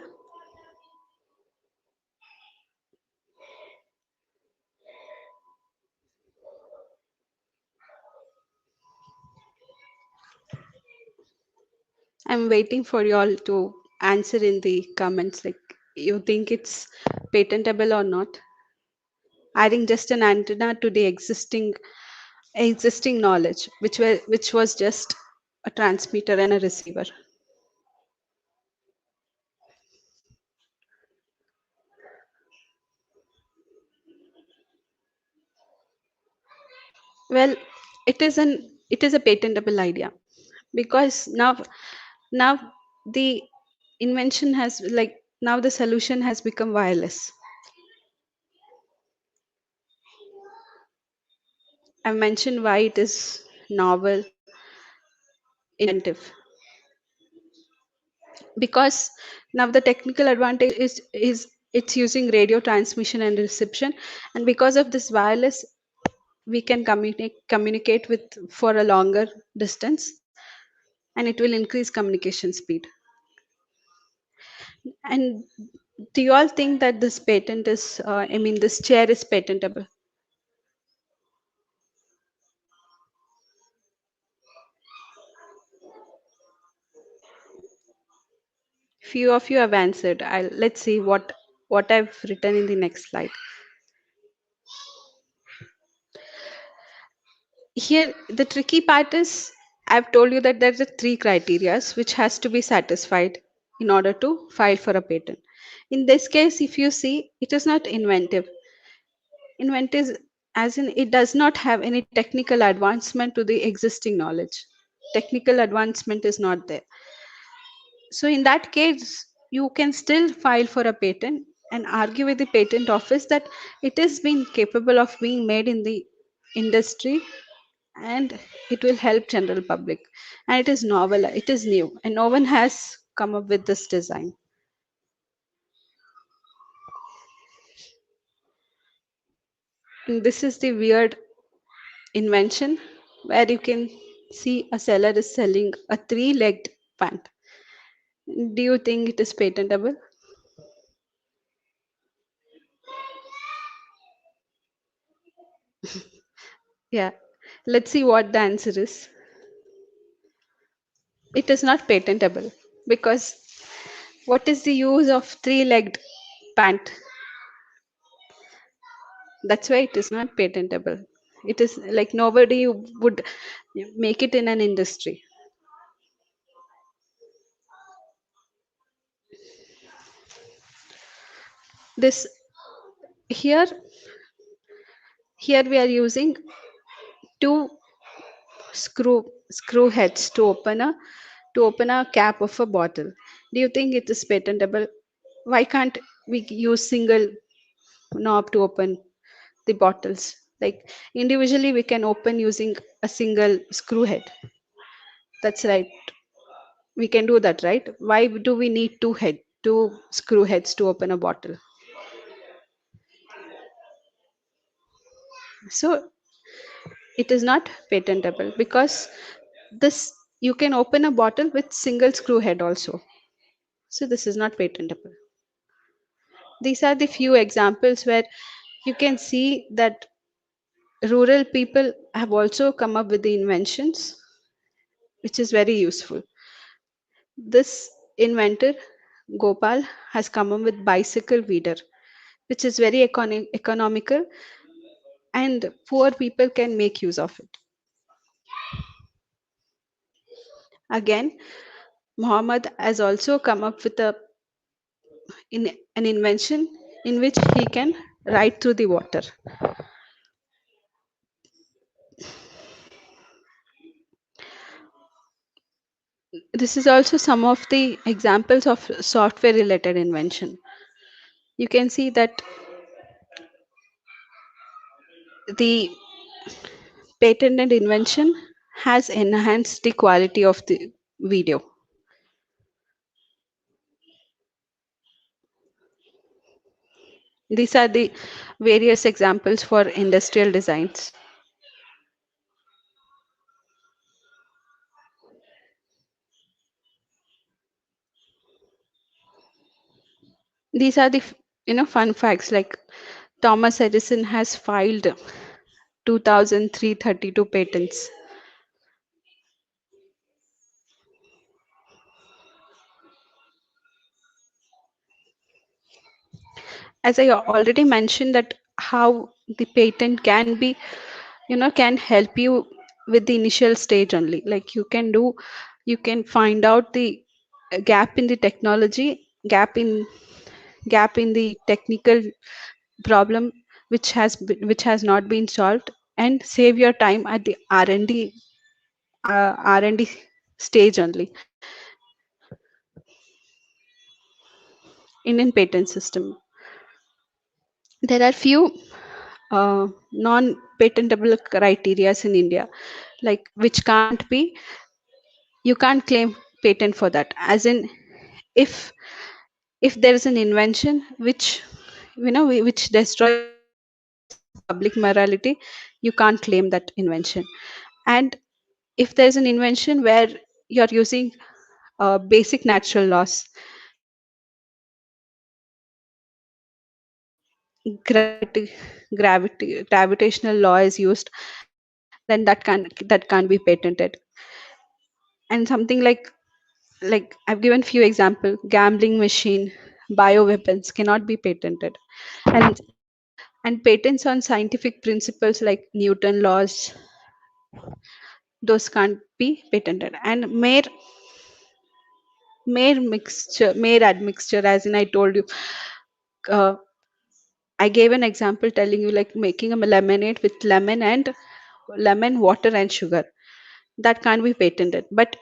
[SPEAKER 6] I'm waiting for you all to answer in the comments, like, you think it's patentable or not. Adding just an antenna to the existing knowledge, which was just a transmitter and a receiver. Well, it is a patentable idea, because now the invention has, like, now the solution has become wireless. I've mentioned why it is novel, inventive, because now the technical advantage is it's using radio transmission and reception, and because of this wireless we can communicate with for a longer distance, and it will increase communication speed. And do you all think that this patent is this chair is patentable? Few of you have answered. Let's see what I've written in the next slide. Here the tricky part is, I've told you that there's a three criterias which has to be satisfied in order to file for a patent. In this case, if you see, it is not inventive. Inventive as in it does not have any technical advancement to the existing knowledge. Technical advancement is not there. So in that case, you can still file for a patent and argue with the patent office that it is being capable of being made in the industry, and it will help general public, and it is novel, it is new, and no one has come up with this design. And this is the weird invention where you can see a seller is selling a three-legged pant. Do you think it is patentable? Yeah, let's see what the answer is. It is not patentable, because what is the use of three-legged pant? That's why it is not patentable. It is like nobody would make it in an industry. This here we are using two screw heads to open a cap of a bottle. Do you think it is patentable? Why can't we use single knob to open the bottles? Like individually we can open using a single screw head. That's right. We can do that, right? Why do we need two screw heads to open a bottle? So it is not patentable because this You can open a bottle with single screw head also. So this is not patentable. These are the few examples where you can see that rural people have also come up with the inventions, which is very useful. This inventor, Gopal, has come up with bicycle weeder, which is very economical, and poor people can make use of it. Again, Muhammad has also come up with an invention in which he can ride through the water. This is also some of the examples of software related invention. You can see that the patented invention has enhanced the quality of the video. These are the various examples for industrial designs. These are the fun facts, like Thomas Edison has filed 2,332 patents. As I already mentioned, that how the patent can be, can help you with the initial stage only. Like you can find out the gap in the technology, gap in the technical problem which has not been solved, and save your time at the R&D stage only. Indian patent system. There are few non-patentable criteria in India, like which can't be, you can't claim patent for that. As in, if there is an invention which which destroys public morality, you can't claim that invention. And if there is an invention where you're using basic natural laws, gravitational law is used, then that can't be patented. And something like I've given few example: gambling machine, bioweapons cannot be patented. And patents on scientific principles like Newton laws, those can't be patented. And mere admixture, as in I told you, uh, I gave an example telling you like making a lemonade with lemon water and sugar, that can't be patented. But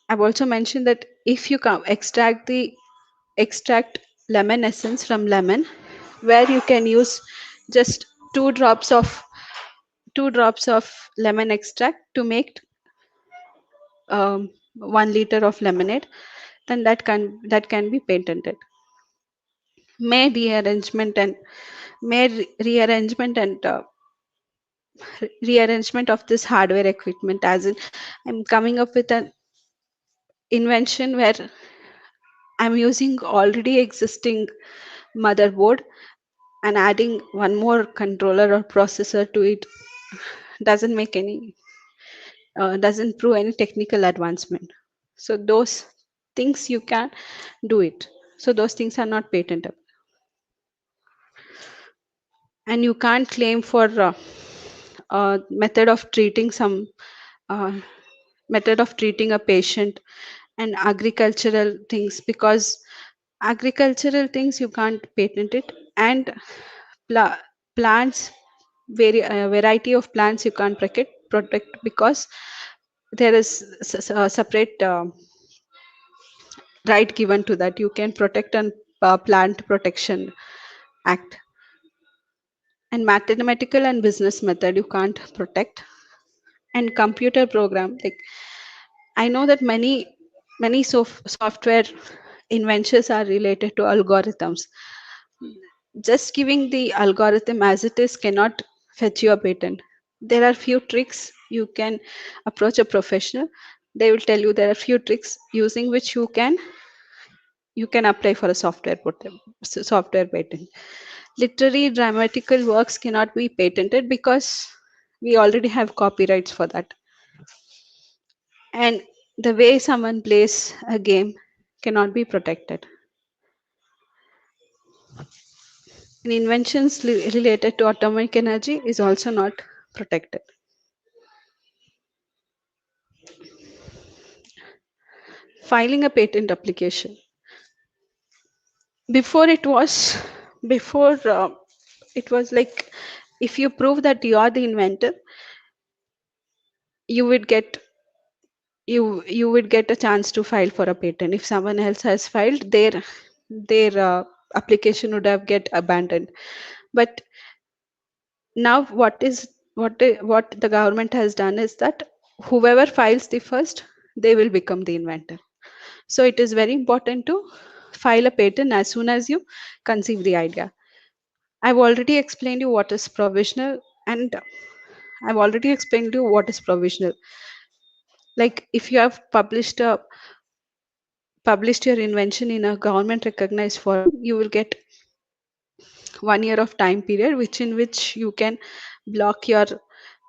[SPEAKER 6] I've also mentioned that if you extract lemon essence from lemon, where you can use just 2 drops of 2 drops of lemon extract to make 1 liter of lemonade, then that can be patented. May rearrangement and rearrangement and rearrangement of this hardware equipment, as in I'm coming up with an invention where I'm using already existing motherboard and adding one more controller or processor to it. Doesn't make any doesn't prove any technical advancement. So those things you can do it. So those things are not patentable. And you can't claim for method of treating some uh, method of treating a patient and agricultural things, because agricultural things you can't patent it. And plants, variety of plants you can't protect because there is a separate right given to that. You can protect an plant protection act. And mathematical and business method you can't protect. And computer program, like I know that many software inventions are related to algorithms. Just giving the algorithm as it is cannot fetch you a patent. There are few tricks you can approach a professional, they will tell you there are few tricks using which you can apply for a software patent. Literary dramatical works cannot be patented because we already have copyrights for that. And the way someone plays a game cannot be protected. And inventions related to atomic energy is also not protected. Filing a patent application. Before it was like, if you prove that you are the inventor, you would get you would get a chance to file for a patent. If someone else has filed, their application would have get abandoned. But now what the government has done is that whoever files the first, they will become the inventor. So it is very important to file a patent as soon as you conceive the idea. I've already explained you what is provisional, and I've already explained you what is provisional. Like, if you have published your invention in a government recognized forum, you will get 1 year of time period, which you can block your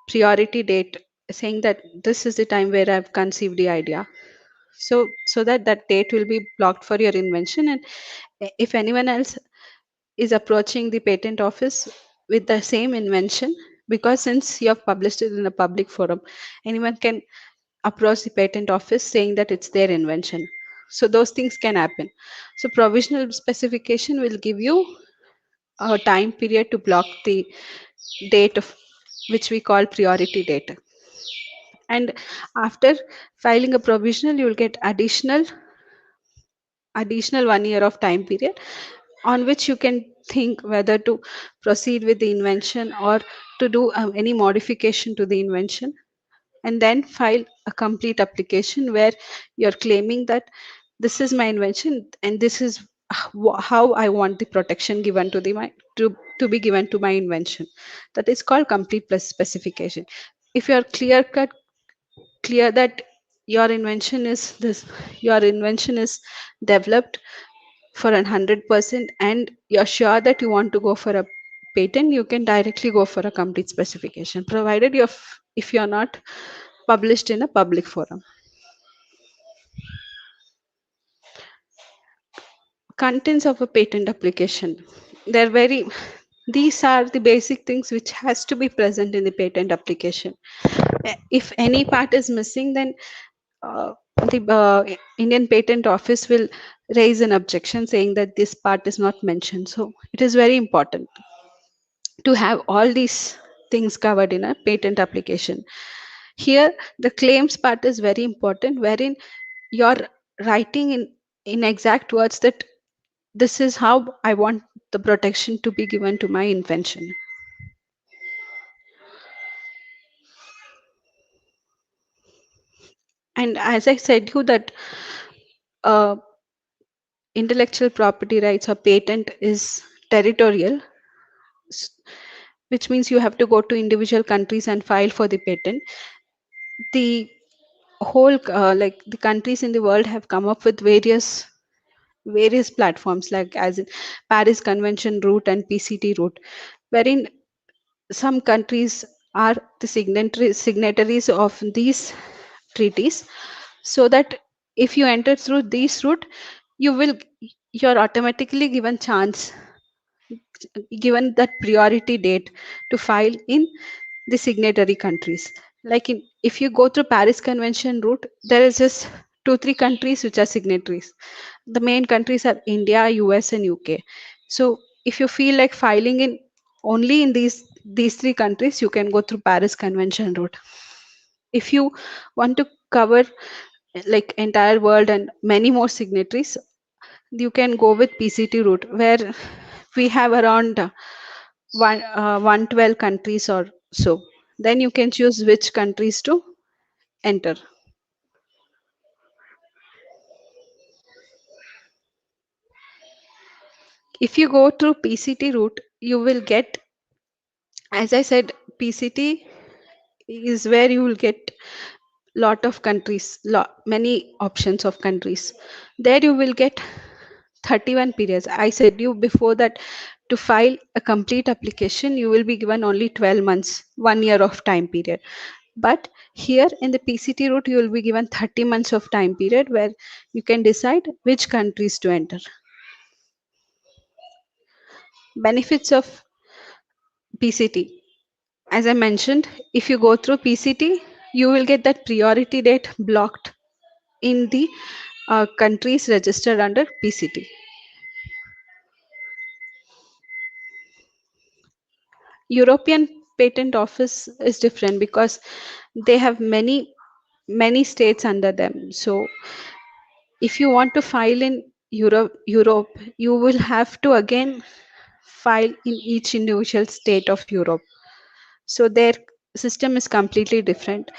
[SPEAKER 6] priority date, saying that this is the time where I've conceived the idea. So that date will be blocked for your invention. And if anyone else is approaching the patent office with the same invention, because since you have published it in a public forum, anyone can approach the patent office saying that it's their invention. So those things can happen. So provisional specification will give you a time period to block the date of which we call priority date. And after filing a provisional, you will get additional 1 year of time period, on which you can think whether to proceed with the invention or to do any modification to the invention, and then file a complete application where you're claiming that this is my invention and this is how I want the protection given to to be given to my invention. That is called complete plus specification. If you are clear that your invention is developed for 100%, and you're sure that you want to go for a patent, you can directly go for a complete specification, provided if you're not published in a public forum. Contents of a patent application. These are the basic things which has to be present in the patent application. If any part is missing, then the Indian Patent Office will raise an objection saying that this part is not mentioned. So it is very important to have all these things covered in a patent application. Here, the claims part is very important, wherein you're writing in exact words that this is how I want the protection to be given to my invention. And as I said you that uh, intellectual property rights or patent is territorial, which means you have to go to individual countries and file for the patent. The whole like the countries in the world have come up with various platforms, like as in Paris Convention route and PCT route, wherein some countries are the signatories of these treaties, so that if you enter through this route, you're automatically given that priority date to file in the signatory countries. Like if you go through Paris Convention route, there is just 2-3 countries which are signatories. The main countries are India, US, and UK. So if you feel like filing in only in these 3 countries, you can go through Paris Convention route. If you want to cover like entire world and many more signatories, you can go with PCT route, where we have around 112 countries or so. Then you can choose which countries to enter. If you go through PCT route, you will get, as I said, PCT is where you will get lot of countries, many options of countries. There you will get 31 periods. I said you before that to file a complete application, you will be given only 12 months, 1 year of time period. But here in the PCT route, you will be given 30 months of time period where you can decide which countries to enter. Benefits of PCT. As I mentioned, if you go through PCT, you will get that priority date blocked in the countries registered under PCT. European Patent Office is different because they have many states under them. So if you want to file in Europe, you will have to again file in each individual state of Europe. So their system is completely different.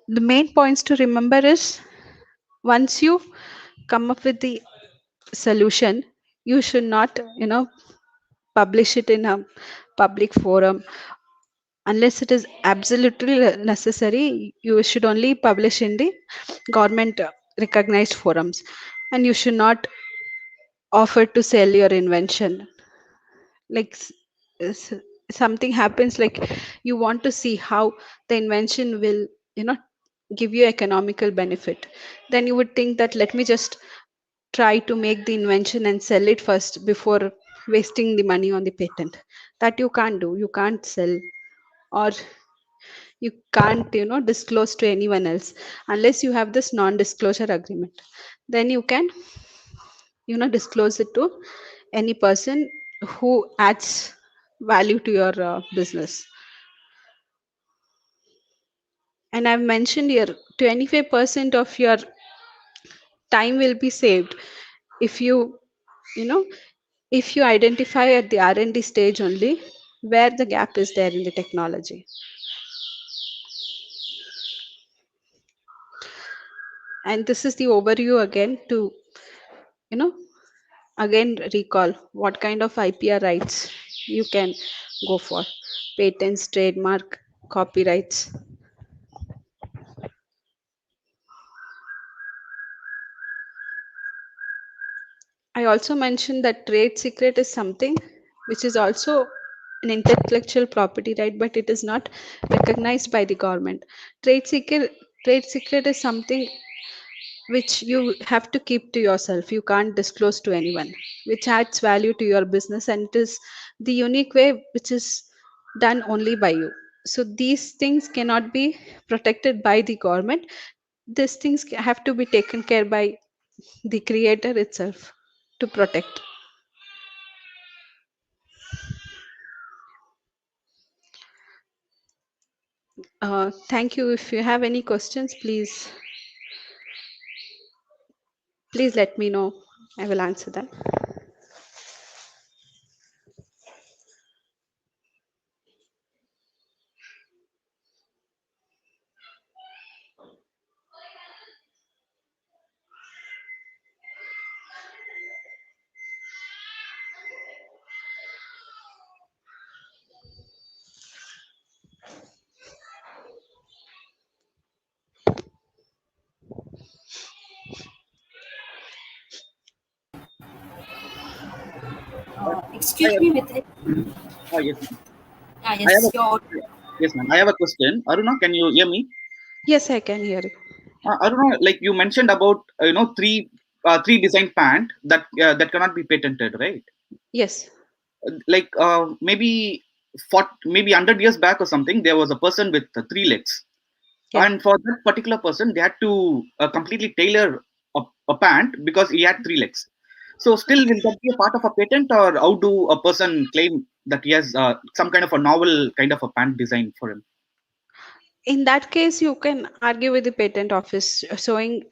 [SPEAKER 6] The main points to remember is once you come up with the solution, you should not, publish it in a public forum unless it is absolutely necessary. You should only publish in the government recognized forums, and you should not offer to sell your invention. Like s- something happens, like you want to see how the invention will, give you economical benefit, then you would think that let me just try to make the invention and sell it first before wasting the money on the patent. That you can't do. You can't sell, or you can't, disclose to anyone else unless you have this non disclosure agreement. Then you can, disclose it to any person who adds value to your business. And I've mentioned here 25% of your time will be saved if you know if you identify at the R&D stage only where the gap is there in the technology. And this is the overview again to, you know again recall what kind of IPR rights you can go for: patents, trademark, copyrights. I also mentioned that trade secret is something which is also an intellectual property right, but it is not recognized by the government. Trade secret is something which you have to keep to yourself. You can't disclose to anyone, which adds value to your business, and it is the unique way which is done only by you. So these things cannot be protected by the government. These things have to be taken care by the creator itself to protect. Thank you. If you have any questions, please let me know. I will answer them.
[SPEAKER 7] Hi,
[SPEAKER 8] Excuse me, Mithileysh.
[SPEAKER 7] yes, ma'am.
[SPEAKER 8] Yes, your
[SPEAKER 7] Yes, ma'am. I have a question. Aruna, can you hear me?
[SPEAKER 6] Yes, I can hear you.
[SPEAKER 7] Aruna, like you mentioned about three design patent that cannot be patented, right?
[SPEAKER 6] Yes.
[SPEAKER 7] Like maybe 100 years back or something, there was a person with three legs,
[SPEAKER 6] Yeah.
[SPEAKER 7] and for that particular person, they had to completely tailor a pant because he had three legs. So, still, will that be a part of a patent, or how do a person claim that he has some kind of a novel kind of a pant design for him?
[SPEAKER 6] In that case, you can argue with the patent office, showing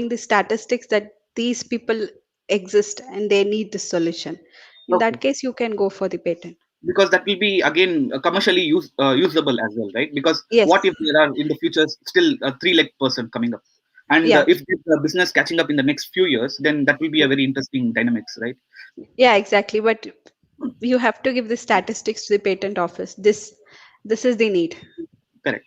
[SPEAKER 6] the statistics that these people exist and they need this solution. In
[SPEAKER 7] Okay.
[SPEAKER 6] that case, you can go for the patent.
[SPEAKER 7] Because that will be again commercially usable as well, right? Because
[SPEAKER 6] Yes.
[SPEAKER 7] what if there are in the future still a three-leg person coming up, and
[SPEAKER 6] Yeah.
[SPEAKER 7] if the business catching up in the next few years, then that will be a very interesting dynamics, right?
[SPEAKER 6] Yeah, exactly. But you have to give the statistics to the patent office. This is the need.
[SPEAKER 7] Correct.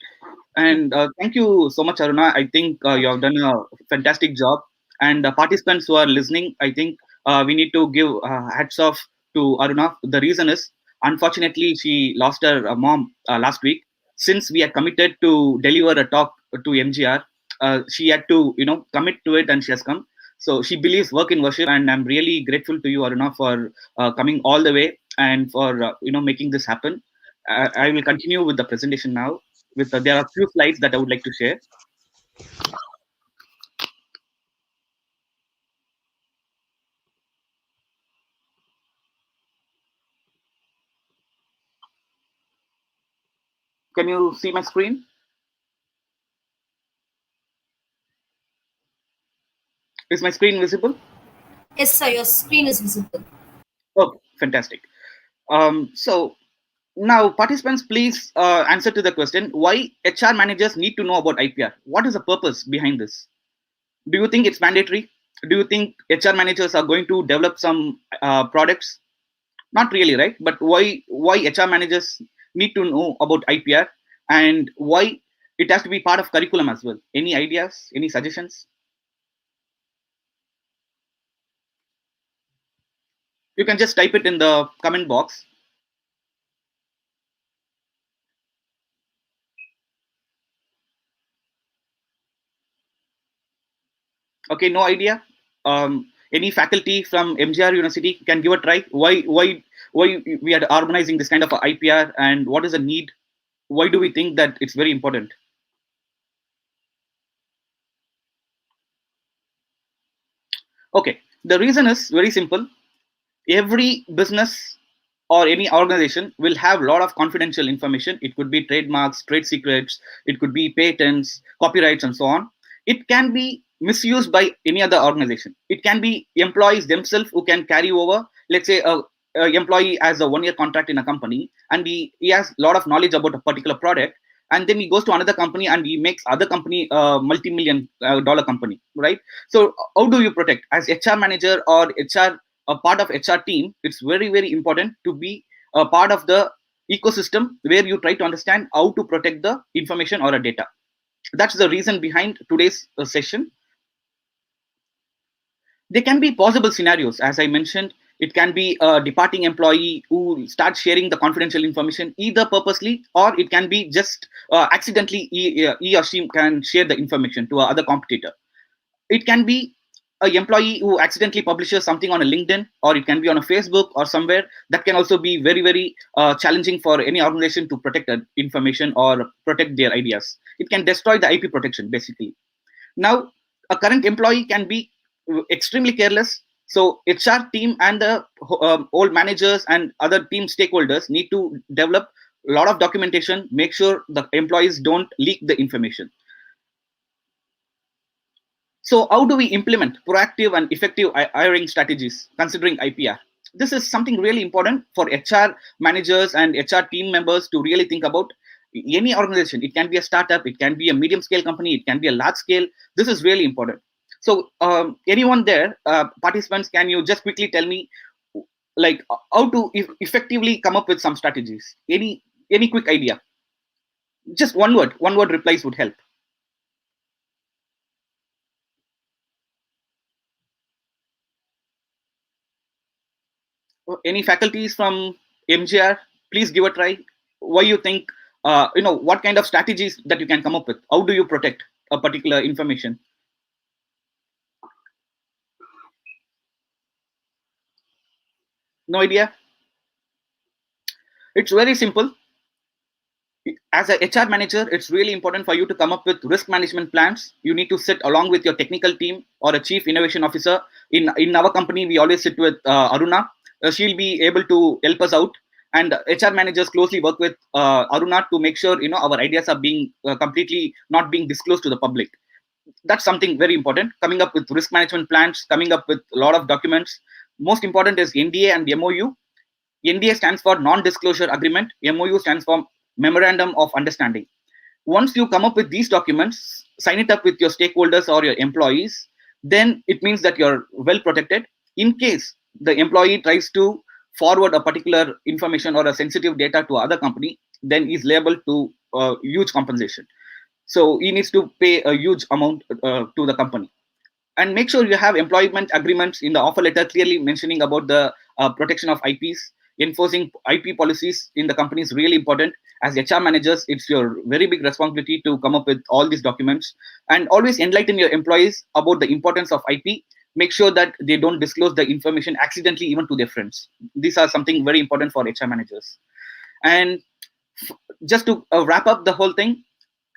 [SPEAKER 7] And thank you so much, Aruna. I think you have done a fantastic job. And participants who are listening, I think we need to give hats off to Aruna. The reason is, unfortunately, she lost her mom last week. Since we are committed to deliver a talk to MGR, she had to, commit to it, and she has come. So she believes work in worship, and I'm really grateful to you, Aruna, for coming all the way and for making this happen. I will continue with the presentation now. There are a few slides that I would like to share. Can you see my screen? Is my screen visible?
[SPEAKER 8] Yes, sir, your screen is visible.
[SPEAKER 7] Okay, fantastic. So now, participants, please answer to the question: why HR managers need to know about IPR? What is the purpose behind this? Do you think it's mandatory? Do you think HR managers are going to develop some products? Not really, right? But why HR managers need to know about IPR, and why it has to be part of curriculum as well? Any ideas? Any suggestions? You can just type it in the comment box. Okay, no idea. Any faculty from M.G.R. University can give a try. Why we are organizing this kind of a IPR, and what is the need? Why do we think that it's very important? Okay, the reason is very simple. Every business or any organization will have a lot of confidential information. It could be trademarks, trade secrets, it could be patents, copyrights, and so on. It can be misused by any other organization. It can be employees themselves who can carry over. Let's say a employee has a 1-year contract in a company, and he has a lot of knowledge about a particular product, and then he goes to another company and he makes other company a multi-million dollar company, right? So how do you protect as HR manager or HR, a part of HR team? It's very, very important to be a part of the ecosystem where you try to understand how to protect the information or a data. That's the reason behind today's session. There can be possible scenarios, as I mentioned. It can be a departing employee who starts sharing the confidential information either purposely, or it can be just accidentally he or she can share the information to another competitor. It can be an employee who accidentally publishes something on a LinkedIn, or it can be on a Facebook or somewhere. That can also be very, very challenging for any organization to protect information or protect their ideas. It can destroy the IP protection, basically. Now, a current employee can be extremely careless. So HR team and the old managers and other team stakeholders need to develop a lot of documentation, make sure the employees don't leak the information. So how do we implement proactive and effective hiring strategies considering IPR? This is something really important for HR managers and HR team members to really think about. Any organization, it can be a startup, it can be a medium scale company, it can be a large scale. This is really important. So anyone there, participants, can you just quickly tell me like how to effectively come up with some strategies? Any quick idea? Just one word replies would help. Any faculties from M.G.R, please give a try. Why you think, what kind of strategies that you can come up with? How do you protect a particular information? No idea? It's very simple. As a HR manager, it's really important for you to come up with risk management plans. You need to sit along with your technical team or a chief innovation officer. In our company, we always sit with Aruna. She'll be able to help us out. And HR managers closely work with Aruna to make sure our ideas are being completely not being disclosed to the public. That's something very important. Coming up with risk management plans, coming up with a lot of documents. Most important is NDA and MOU. NDA stands for non-disclosure agreement. MOU stands for memorandum of understanding. Once you come up with these documents, sign it up with your stakeholders or your employees, then it means that you're well protected. In case the employee tries to forward a particular information or a sensitive data to other company, then he's liable to huge compensation. So he needs to pay a huge amount to the company. And make sure you have employment agreements in the offer letter clearly mentioning about the protection of IPs. Enforcing IP policies in the company is really important. As HR managers, it's your very big responsibility to come up with all these documents, and always enlighten your employees about the importance of IP. Make sure that they don't disclose the information accidentally even to their friends. These are something very important for HR managers. And just to wrap up the whole thing,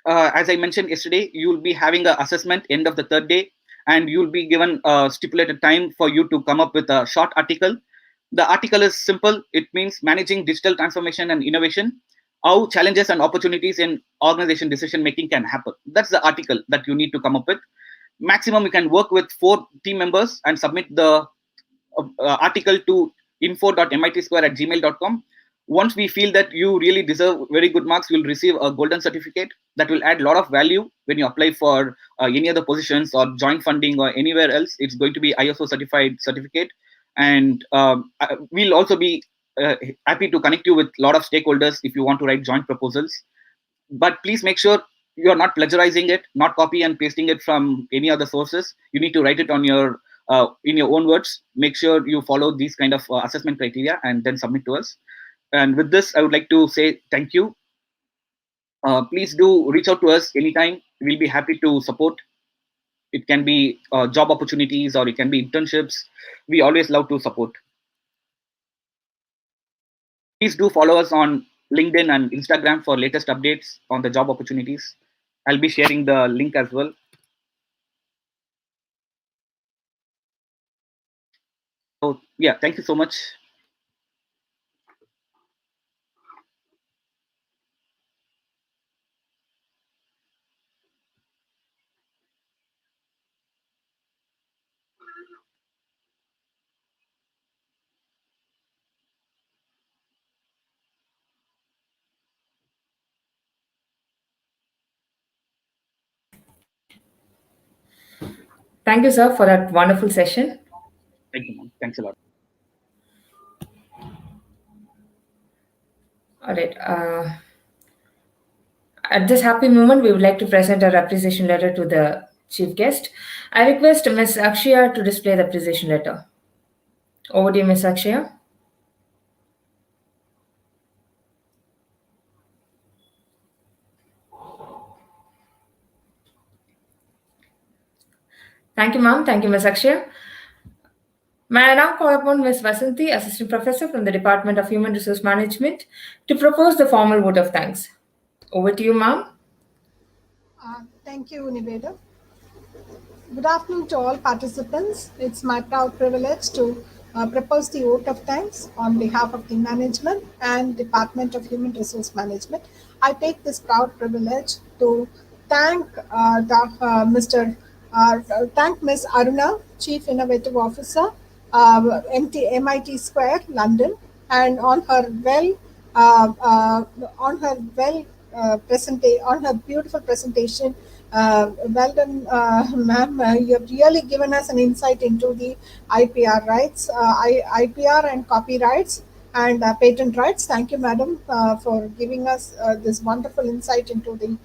[SPEAKER 7] as I mentioned yesterday, you'll be having an assessment end of the third day, and you'll be given a stipulated time for you to come up with a short article. The article is simple. It means managing digital transformation and innovation, how challenges and opportunities in organization decision making can happen. That's the article that you need to come up with. Maximum, you can work with 4 team members and submit the article to info.mitsquare@gmail.com. Once we feel that you really deserve very good marks, you'll receive a golden certificate that will add a lot of value when you apply for any other positions or joint funding or anywhere else. It's going to be ISO certified certificate. And we'll also be happy to connect you with a lot of stakeholders if you want to write joint proposals. But please make sure you're not plagiarizing it, not copy and pasting it from any other sources. You need to write it on your in your own words. Make sure you follow these kind of assessment criteria and then submit to us. And with this, I would like to say thank you. Please do reach out to us anytime. We'll be happy to support. It can be job opportunities or it can be internships. We always love to support. Please do follow us on LinkedIn and Instagram for latest updates on the job opportunities. I'll be sharing the link as well. So yeah, thank you so much.
[SPEAKER 5] Thank you, sir, for that wonderful session.
[SPEAKER 7] Thank you, ma'am. Thanks a lot.
[SPEAKER 5] All right. At this happy moment, we would like to present our appreciation letter to the chief guest. I request Ms. Akshaya to display the appreciation letter. Over to you, Ms. Akshaya. Thank you, ma'am. Thank you, Ms. Akshaya. May I now call upon Ms. Vasanthi, Assistant Professor from the Department of Human Resource Management, to propose the formal vote of thanks. Over to you, ma'am.
[SPEAKER 9] Thank you, Niveda. Good afternoon to all participants. It's my proud privilege to propose the vote of thanks on behalf of the management and Department of Human Resource Management. I take this proud privilege to thank thank Ms. Aruna, Chief Innovative Officer, MIT Square, London, and on her beautiful presentation. Well done, ma'am. You have really given us an insight into the IPR rights, IPR and copyrights and patent rights. Thank you, madam, for giving us this wonderful insight into the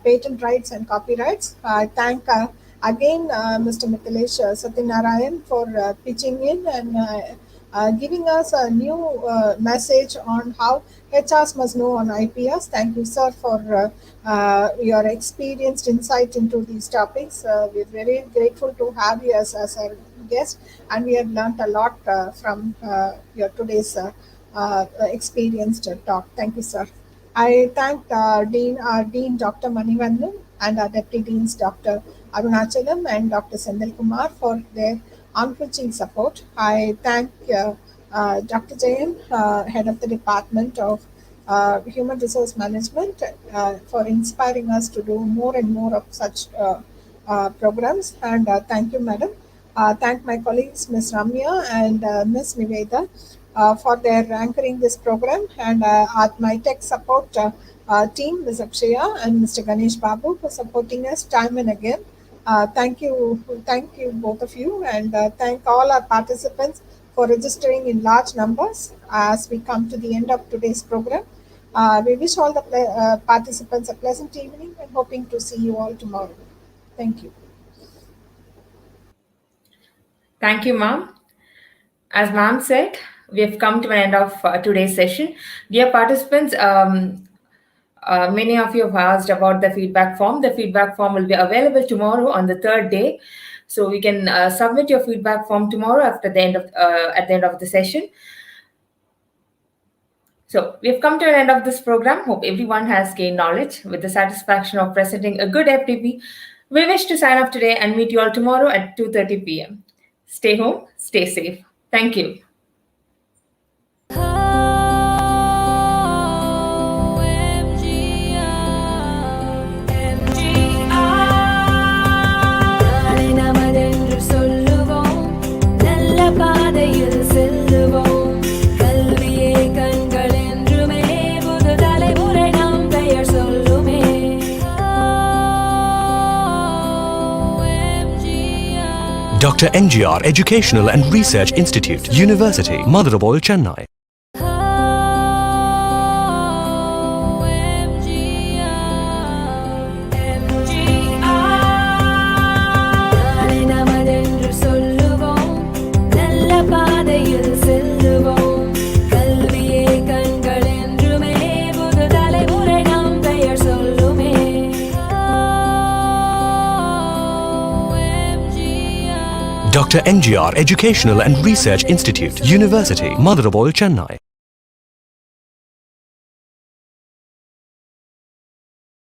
[SPEAKER 9] patent rights and copyrights. I thank again Mr. Mithileysh Sathiyanarayanan for pitching in and giving us a new message on how HRs must know on IPRs. Thank you, sir, for your experienced insight into these topics. We're very grateful to have you as our guest, and we have learned a lot from your today's experienced talk. Thank you, sir. I thank our Dean Dr. Manivandan and our Deputy Deans Dr. Arunachalam and Dr. Sendil Kumar for their unflinching support. I thank Dr. Jayan, Head of the Department of Human Resource Management, for inspiring us to do more and more of such programs. And thank you, madam. Thank my colleagues, Ms. Ramya and Ms. Niveda, for their anchoring this program, and at my tech support team, Ms. Akshaya and Mr. Ganesh Babu, for supporting us time and again. Thank you both of you, and thank all our participants for registering in large numbers as we come to the end of today's program. We wish all the participants a pleasant evening and hoping to see you all tomorrow. Thank you.
[SPEAKER 5] Thank you, ma'am. As ma'am said, we have come to an end of today's session. Dear participants, many of you have asked about the feedback form. The feedback form will be available tomorrow on the third day. So you can submit your feedback form tomorrow after the end of at the end of the session. So we've come to an end of this program. Hope everyone has gained knowledge. With the satisfaction of presenting a good FDP, we wish to sign off today and meet you all tomorrow at 2:30 p.m. Stay home, stay safe. Thank you.
[SPEAKER 1] Dr.M.G.R. Educational and Research Institute, University, Madurai, Chennai. Dr.M.G.R. Educational and Research Institute, University, Madurai, Chennai.